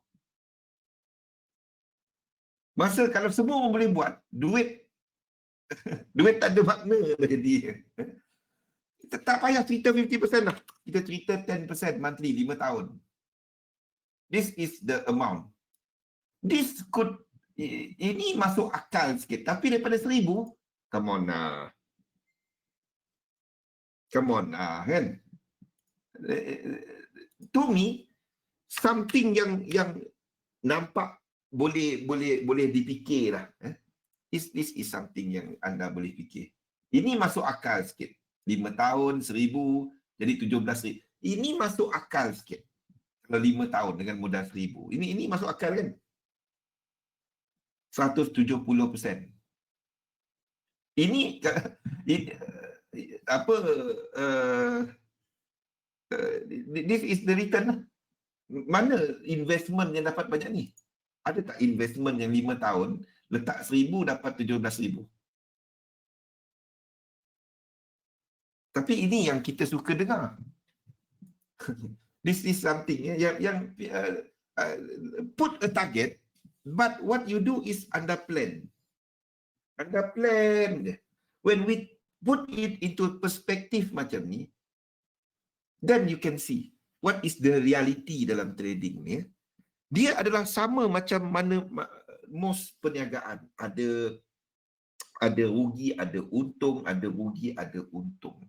Masa kalau semua orang boleh buat, duit tak ada makna jadi. Kita tak payah cerita 50% lah. Kita cerita 10% monthly, 5 tahun. This is the amount. Ini masuk akal sikit. Tapi daripada 1,000, come on lah. Kan? To me, something yang nampak boleh dipikir lah. This is something yang anda boleh fikir. Ini masuk akal sikit. 5 tahun, 1,000, jadi 17,000. Ini masuk akal sikit. Kalau 5 tahun dengan modal 1,000. Ini masuk akal kan? 170%. Ini this is the return lah. Mana investment yang dapat banyak ni? Ada tak investment yang 5 tahun Letak 1,000 dapat 17,000. Tapi ini yang kita suka dengar. This is something yang put a target, but what you do is anda plan. Anda plan. When we put it into perspective macam ni, then you can see what is the reality dalam trading ni. Dia adalah sama macam mana most perniagaan. Ada rugi, ada untung, ada rugi, ada untung.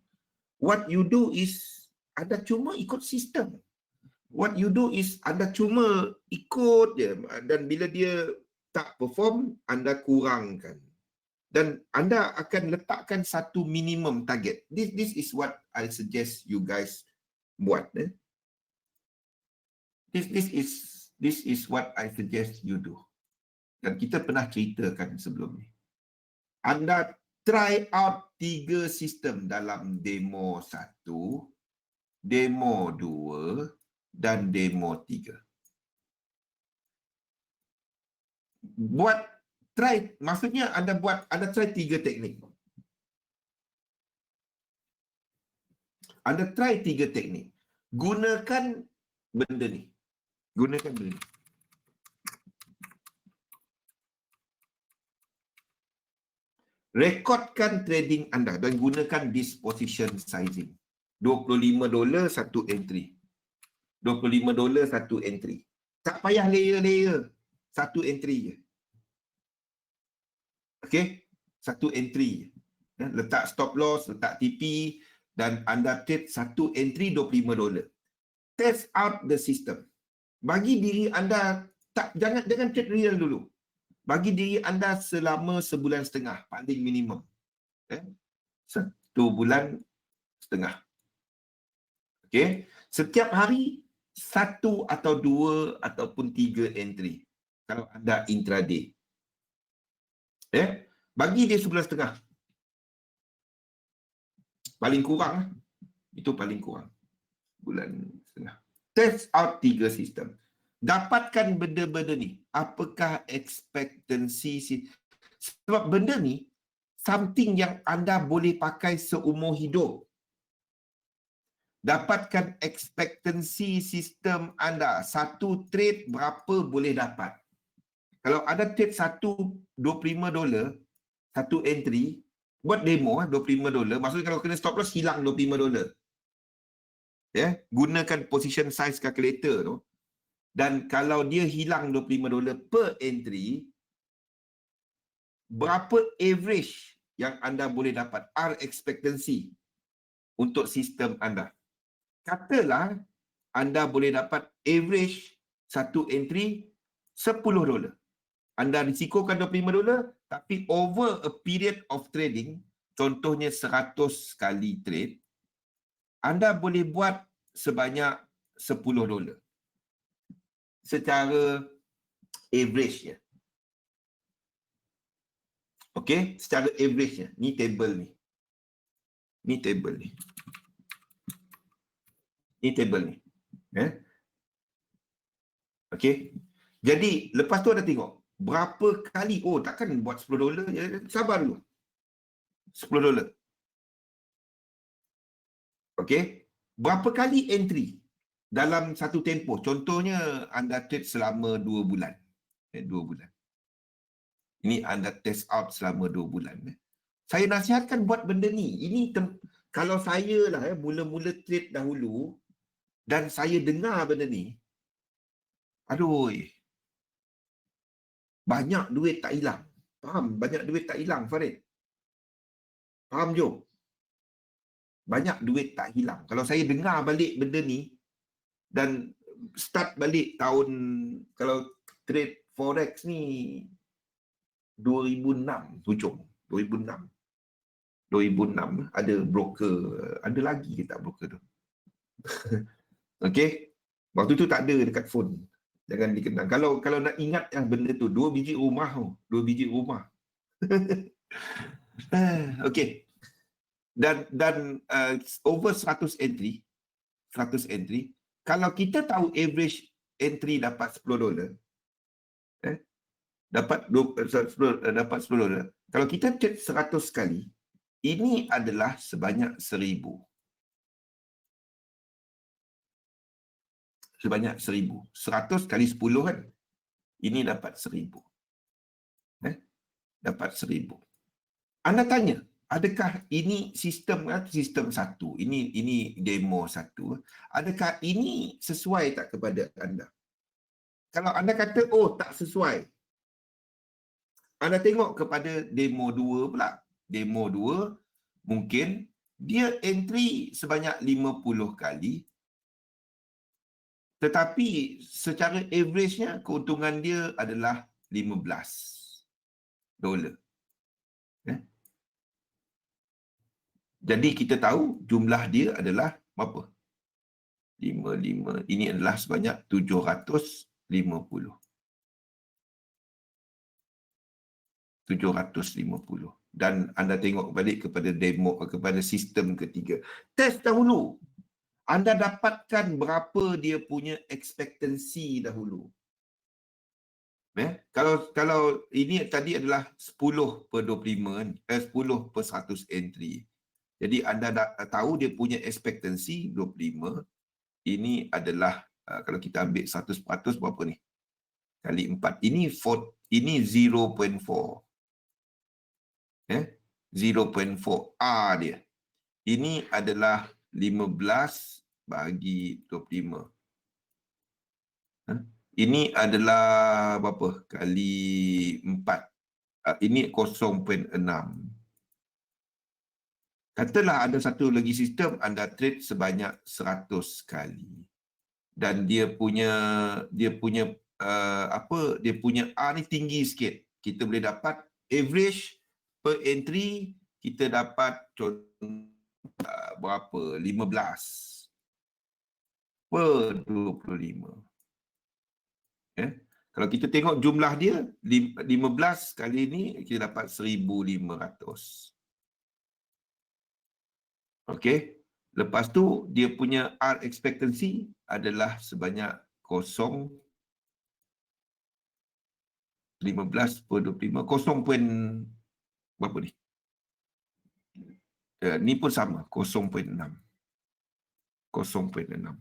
What you do is anda cuma ikut sistem. What you do is anda cuma ikut je, dan bila dia tak perform, anda kurangkan. Dan anda akan letakkan satu minimum target. This is what I suggest you guys buat. This is what I suggest you do. Dan kita pernah ceritakan sebelum ni. Anda try out 3 sistem dalam demo 1, demo 2 dan demo 3. Maksudnya anda try 3 teknik. Anda try 3 teknik. Gunakan benda ni. Rekodkan trading anda dan gunakan disposition sizing. $25 satu entry. $25 satu entry. Tak payah layer-layer. Satu entry je. Okey? Satu entry je. Letak stop loss, letak TP dan anda trade satu entry $25. Test out the system. Bagi diri anda, jangan trade real dulu. Bagi diri anda selama sebulan setengah, paling minimum. 1 bulan setengah. Okey? Setiap hari 1 atau 2 ataupun 3 entry. Kalau anda intraday. Bagi dia sebulan setengah. Paling kurang. Itu paling kurang. Bulan setengah. Test out 3 sistem. Dapatkan benda-benda ni. Apakah ekspektansi? Sebab benda ni something yang anda boleh pakai seumur hidup. Dapatkan ekspektansi sistem anda. Satu trade berapa boleh dapat. Kalau ada trade $25, satu entry, buat demo $25. Maksudnya kalau kena stop loss, hilang $25. Gunakan position size calculator tu. Dan kalau dia hilang $25 per entry, berapa average yang anda boleh dapat? R expectancy untuk sistem anda. Katalah anda boleh dapat average satu entry $10. Anda risikokan $25, tapi over a period of trading, contohnya 100 kali trade, anda boleh buat sebanyak $10. Secara average-nya. Okey, secara average-nya. Ni table ni. Ni table ni. Ni table ni. Okey. Jadi, lepas tu ada tengok. Berapa kali? Oh, takkan buat $10. Sabar dulu. $10. Okey. Berapa kali entry dalam satu tempoh? Contohnya, anda trade selama 2 bulan. 2 bulan. Ini anda test out selama 2 bulan. Saya nasihatkan buat benda ni. Ini kalau saya lah mula-mula trade dahulu dan saya dengar benda ni, aduh, banyak duit tak hilang. Faham? Banyak duit tak hilang, Farid. Faham, Jom? Banyak duit tak hilang. Kalau saya dengar balik benda ni dan start balik tahun, kalau trade forex ni 2006 hujung. 2006 ada broker, ada lagi ke tak broker tu? Okey. Waktu tu tak ada dekat phone. Jangan dikenang. Kalau nak ingat yang benda tu, 2 biji rumah tu. 2 biji rumah. Okey. Dan over 100 entry, kalau kita tahu average entry dapat $10, Dapat 10. Kalau kita trade 100 kali, ini adalah sebanyak 1000. Sebanyak 1000. 100 kali 10 kan? Ini dapat 1000. Dapat 1000. Anda tanya, adakah ini sistem satu? Ini demo satu. Adakah ini sesuai tak kepada anda? Kalau anda kata, oh tak sesuai, anda tengok kepada demo 2 pula. Demo 2, mungkin dia entry sebanyak 50 kali, tetapi secara average-nya, keuntungan dia adalah $15. Jadi kita tahu jumlah dia adalah berapa? 55. Ini adalah sebanyak 750. 750. Dan anda tengok balik kepada demo, kepada sistem ketiga. Test dahulu. Anda dapatkan berapa dia punya expectancy dahulu. Kalau ini tadi adalah 10 per 25, 10 per 100 entry. Jadi anda tahu dia punya expectancy 25. Ini adalah, kalau kita ambil 100% berapa ni? Kali 4. Ini 0.4. 0.4 R dia. Ini adalah 15 bagi 25. Ini adalah berapa? Kali 4. Ini 0.6. Katalah ada satu lagi sistem, anda trade sebanyak 100 kali. Dan dia punya R ni tinggi sikit. Kita boleh dapat average per entry, kita dapat berapa? 15 per 25. Kalau kita tengok jumlah dia, 15 kali ni kita dapat 1500. Okey. Lepas tu dia punya R expectancy adalah sebanyak 0.15 per 25. 0. Berapa ni? Ni pun sama, 0.6. 0.6.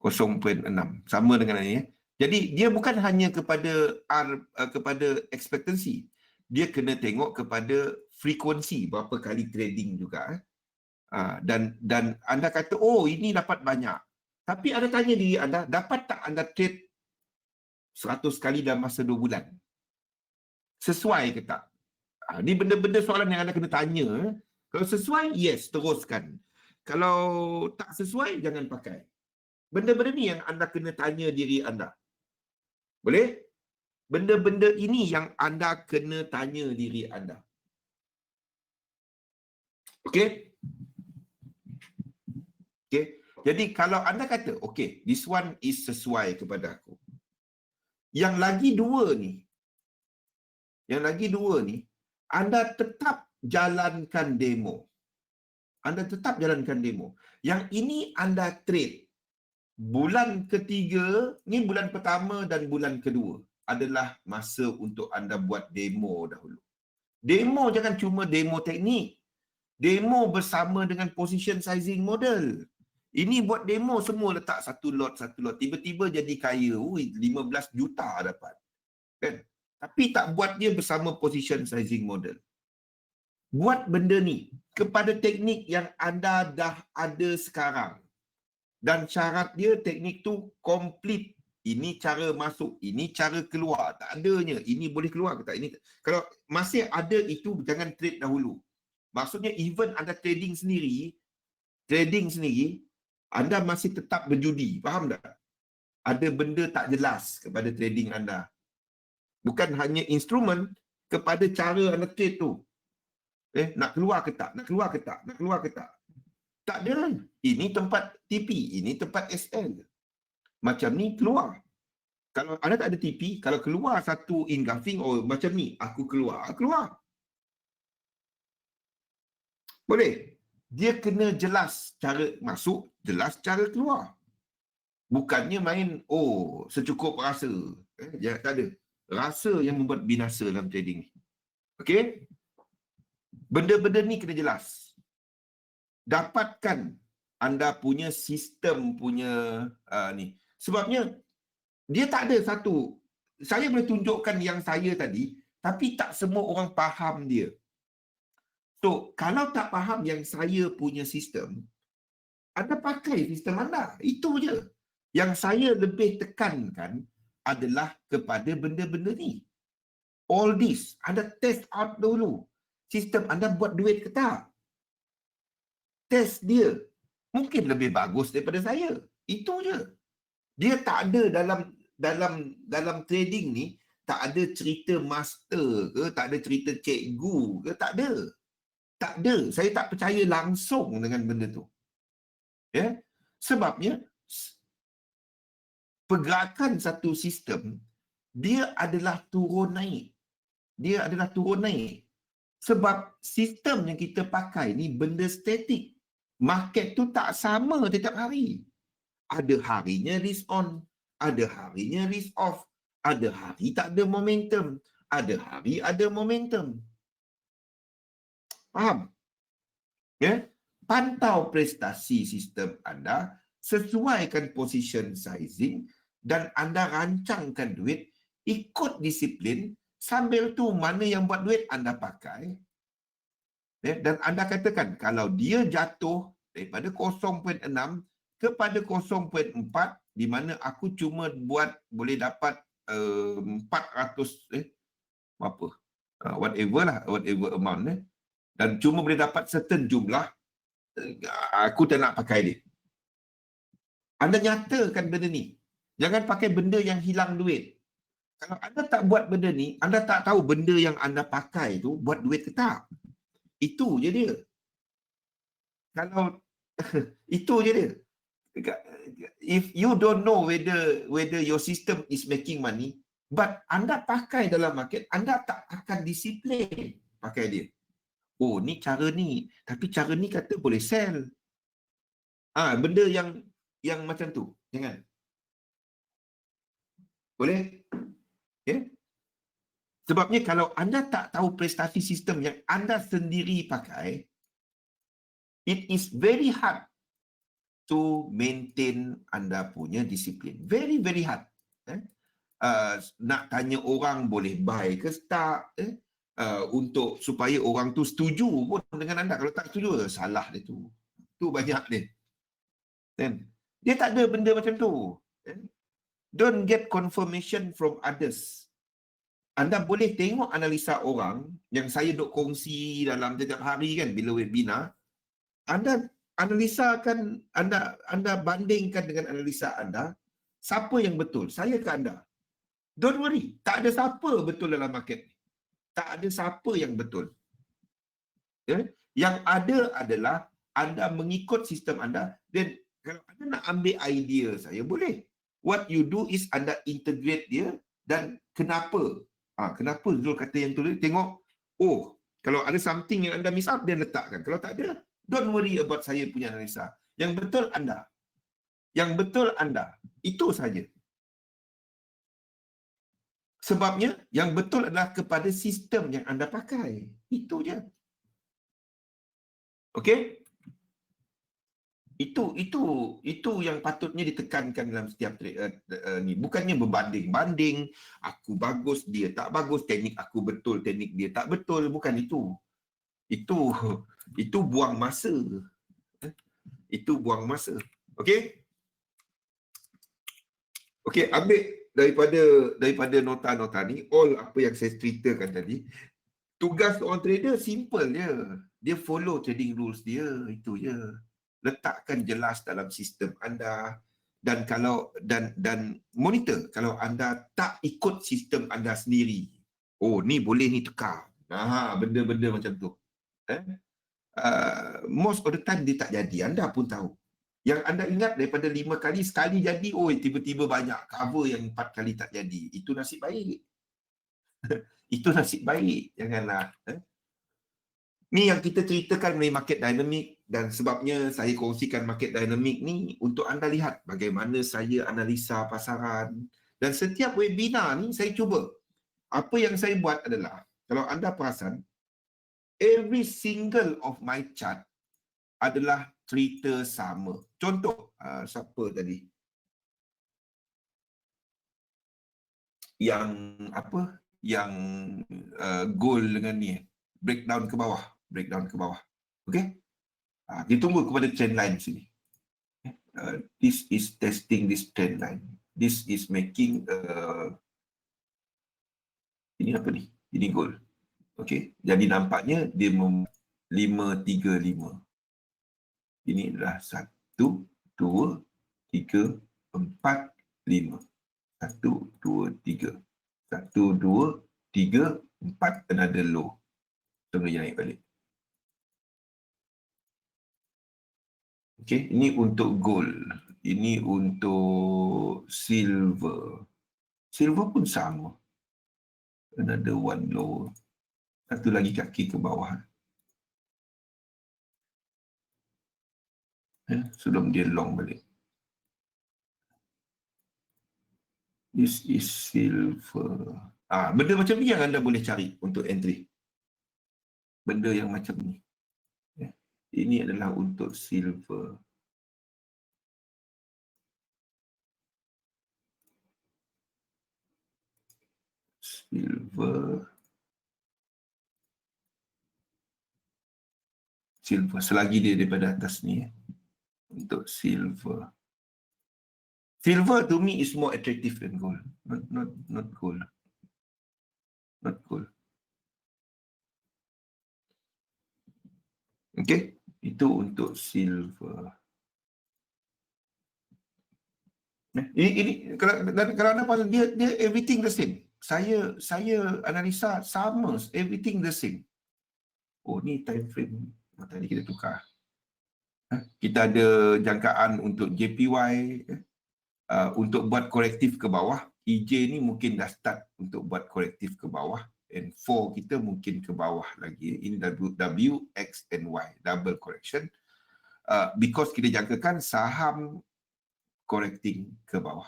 0.6. Sama dengan ini. Jadi dia bukan hanya kepada R, kepada expectancy. Dia kena tengok kepada frekuensi, berapa kali trading juga. Dan anda kata, oh ini dapat banyak. Tapi anda tanya diri anda, dapat tak anda trade 100 kali dalam masa 2 bulan? Sesuai ke tak? Ini benda-benda soalan yang anda kena tanya. Kalau sesuai, yes, teruskan. Kalau tak sesuai, jangan pakai. Benda-benda ni yang anda kena tanya diri anda. Boleh? Benda-benda ini yang anda kena tanya diri anda. Okey? Okey. Jadi kalau anda kata, okey, this one is sesuai kepada aku. Yang lagi dua ni, anda tetap jalankan demo. Yang ini anda trade. Bulan ketiga, ni bulan pertama dan bulan kedua adalah masa untuk anda buat demo dahulu. Demo jangan cuma demo teknik. Demo bersama dengan position sizing model. Ini buat demo semua letak satu lot. Tiba-tiba jadi kaya. 15 juta dapat. Kan? Tapi tak buat dia bersama position sizing model. Buat benda ni kepada teknik yang anda dah ada sekarang. Dan syarat dia teknik tu komplit. Ini cara masuk, ini cara keluar. Tak adanya, ini boleh keluar ke tak? Ini kalau masih ada itu, jangan trade dahulu. Maksudnya even anda trading sendiri, anda masih tetap berjudi. Faham tak? Ada benda tak jelas kepada trading anda. Bukan hanya instrumen, kepada cara anda trade tu. Nak keluar ke tak? Tak ada. Ini tempat TP, ini tempat SL. Macam ni keluar. Kalau anda tak ada TP, kalau keluar satu engulfing, oh macam ni, aku keluar. Boleh. Dia kena jelas cara masuk, jelas cara keluar. Bukannya main, oh secukup rasa. Jangan, tak ada. Rasa yang membuat binasa dalam trading ni. Okey? Benda-benda ni kena jelas. Dapatkan anda punya sistem punya ni. Sebabnya dia tak ada satu. Saya boleh tunjukkan yang saya tadi, tapi tak semua orang faham dia. So, kalau tak faham yang saya punya sistem, anda pakai sistem anda. Itu je. Yang saya lebih tekankan adalah kepada benda-benda ni. All this, anda test out dulu. Sistem anda buat duit ke tak? Test dia. Mungkin lebih bagus daripada saya. Itu je. Dia tak ada dalam trading ni, tak ada cerita master ke, tak ada cerita cikgu ke, tak ada. Tak ada. Saya tak percaya langsung dengan benda tu. Ya? Sebabnya pergerakan satu sistem dia adalah turun naik. Dia adalah turun naik. Sebab sistem yang kita pakai ni benda statik. Market tu tak sama setiap hari. Ada harinya risk on, ada harinya risk off, ada hari tak ada momentum, ada hari ada momentum. Faham? Ya? Pantau prestasi sistem anda, sesuaikan position sizing dan anda rancangkan duit, ikut disiplin, sambil tu mana yang buat duit anda pakai. Ya? Dan anda katakan kalau dia jatuh daripada 0.6 kepada 0.4 di mana aku cuma buat boleh dapat 400 apa whatever amount dan cuma boleh dapat certain jumlah, aku tak nak pakai dia. Anda nyatakan benda ni. Jangan pakai benda yang hilang duit. Kalau anda tak buat benda ni, anda tak tahu benda yang anda pakai tu buat duit ke tak. Itu je dia. Kalau itu je dia. If you don't know whether your system is making money, but anda pakai dalam market, anda tak akan disiplin pakai dia. Oh, ni cara ni. Tapi cara ni kata boleh sell. Benda yang macam tu. Jangan. Boleh? Okay? Sebabnya kalau anda tak tahu prestasi sistem yang anda sendiri pakai, it is very hard to maintain anda punya disiplin. Very, very hard. Nak tanya orang boleh buy ke tak, untuk supaya orang tu setuju pun dengan anda. Kalau tak setuju, salah dia tu. Tu banyak dia. Dia tak ada benda macam tu. Don't get confirmation from others. Anda boleh tengok analisa orang yang saya duk kongsi dalam setiap hari kan bila webinar. Anda analisakan, anda bandingkan dengan analisa anda, siapa yang betul? Saya ke anda? Don't worry, tak ada siapa betul dalam market ni. Tak ada siapa yang betul. Yang ada adalah anda mengikut sistem anda, dan kalau anda nak ambil idea saya, boleh. What you do is anda integrate dia, dan kenapa? Kenapa Zul kata yang tu? Tengok, oh, kalau ada something yang anda miss out, dia letakkan. Kalau tak ada, don't worry about saya punya analisa. Yang betul anda. Yang betul anda. Itu saja. Sebabnya, yang betul adalah kepada sistem yang anda pakai. Itu je. Okey? Itu yang patutnya ditekankan dalam setiap ni. Bukannya berbanding-banding, aku bagus, dia tak bagus, teknik aku betul, teknik dia tak betul. Bukan itu. Itu buang masa. Itu buang masa. Okey? Okey, ambil daripada nota-nota ni, all apa yang saya ceritakan tadi, tugas seorang trader simple je. Dia follow trading rules dia, itu je. Letakkan jelas dalam sistem anda, dan dan monitor kalau anda tak ikut sistem anda sendiri. Oh, ni boleh ni tekar. Benda-benda macam tu. Most of the time dia tak jadi, anda pun tahu. Yang anda ingat daripada 5 kali, sekali jadi, oh tiba-tiba banyak cover yang 4 kali tak jadi. Itu nasib baik. Itu nasib baik. Janganlah. Ni yang kita ceritakan mengenai market dynamic, dan sebabnya saya kongsikan market dynamic ni untuk anda lihat bagaimana saya analisa pasaran, Dan setiap webinar ni saya cuba. Apa yang saya buat adalah, kalau anda perasan, every single of my chart adalah cerita sama. Contoh, siapa tadi? Yang apa? Yang goal dengan ni. Breakdown ke bawah. Okey? Kita tunggu kepada trend line sini. This is testing this trend line. This is making ini apa ni? Ini goal. Okey. Jadi nampaknya dia 535. Ini adalah 1, 2, 3, 4, 5. 1, 2, 3. 1, 2, 3, 4, another low. Tunggu dia naik balik. Okey, ini untuk gold. Ini untuk silver. Silver pun sama. Another one low. Satu lagi kaki ke bawah. Sebelum dia long balik. This is silver. Benda macam ni yang anda boleh cari untuk entry. Benda yang macam ni. Ini adalah untuk silver. Silver. Selagi dia daripada atas ni. Untuk silver. Silver to me is more attractive than gold. Not gold. Not gold. Okay. Itu untuk silver. Ini kalau anda perasan dia everything the same. Saya analisa sama, everything the same. Oh, ni time frame. Tadi kita tukar. Kita ada jangkaan untuk JPY untuk buat korektif ke bawah. EJ ni mungkin dah start untuk buat korektif ke bawah. And 4 kita mungkin ke bawah lagi. Ini W, X and Y. Double correction. Because kita jangkakan saham correcting ke bawah.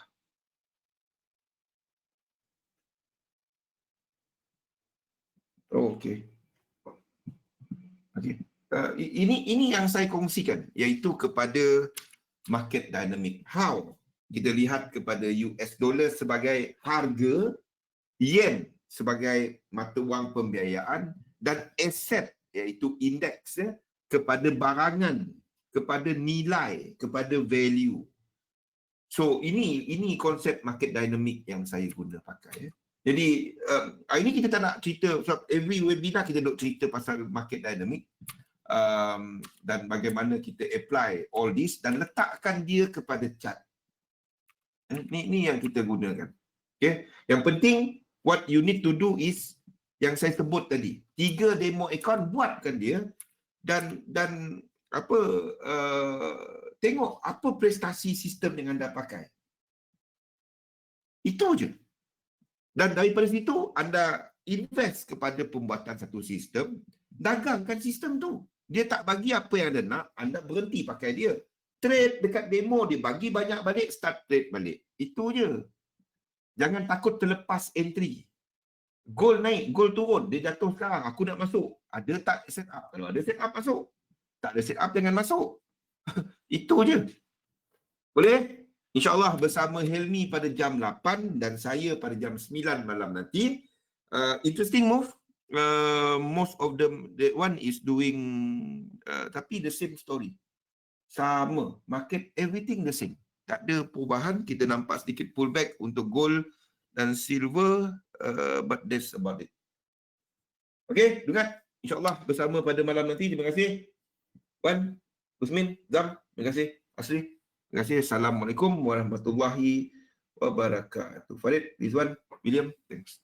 Oh, okay. Okay. Ini yang saya kongsikan, iaitu kepada market dynamic. How? Kita lihat kepada US dollar sebagai harga, yen sebagai mata wang pembiayaan, dan aset iaitu indeks kepada barangan, kepada nilai, kepada value. So ini konsep market dynamic yang saya guna pakai. Jadi hari ini kita tak nak cerita, sebab every webinar kita duk cerita pasal market dynamic dan bagaimana kita apply all this dan letakkan dia kepada chart. Ni yang kita gunakan. Okay? Yang penting what you need to do is yang saya sebut tadi, 3 demo account, buatkan dia dan tengok apa prestasi sistem yang anda pakai. Itu je. Dan daripada situ anda invest kepada pembuatan satu sistem, dagangkan sistem tu. Dia tak bagi apa yang anda nak, anda berhenti pakai dia. Trade dekat demo, dia bagi banyak balik, start trade balik. Itu je. Jangan takut terlepas entry. Gold naik, gold turun, dia jatuh sekarang, aku nak masuk. Ada tak set up? Kalau ada set up, masuk. Tak ada set up, jangan masuk. Itu je. Boleh? InsyaAllah bersama Helmi pada jam 8 dan saya pada jam 9 malam nanti. Interesting move. Most of them, that one is doing, tapi the same story. Sama. Market, everything the same. Tak ada perubahan. Kita nampak sedikit pullback untuk gold dan silver. But that's about it. Okay, dengar. InsyaAllah bersama pada malam nanti. Terima kasih. Wan, Usmin, Zam. Terima kasih. Asri. Terima kasih. Assalamualaikum warahmatullahi wabarakatuh. Farid, Rizwan, William, thanks.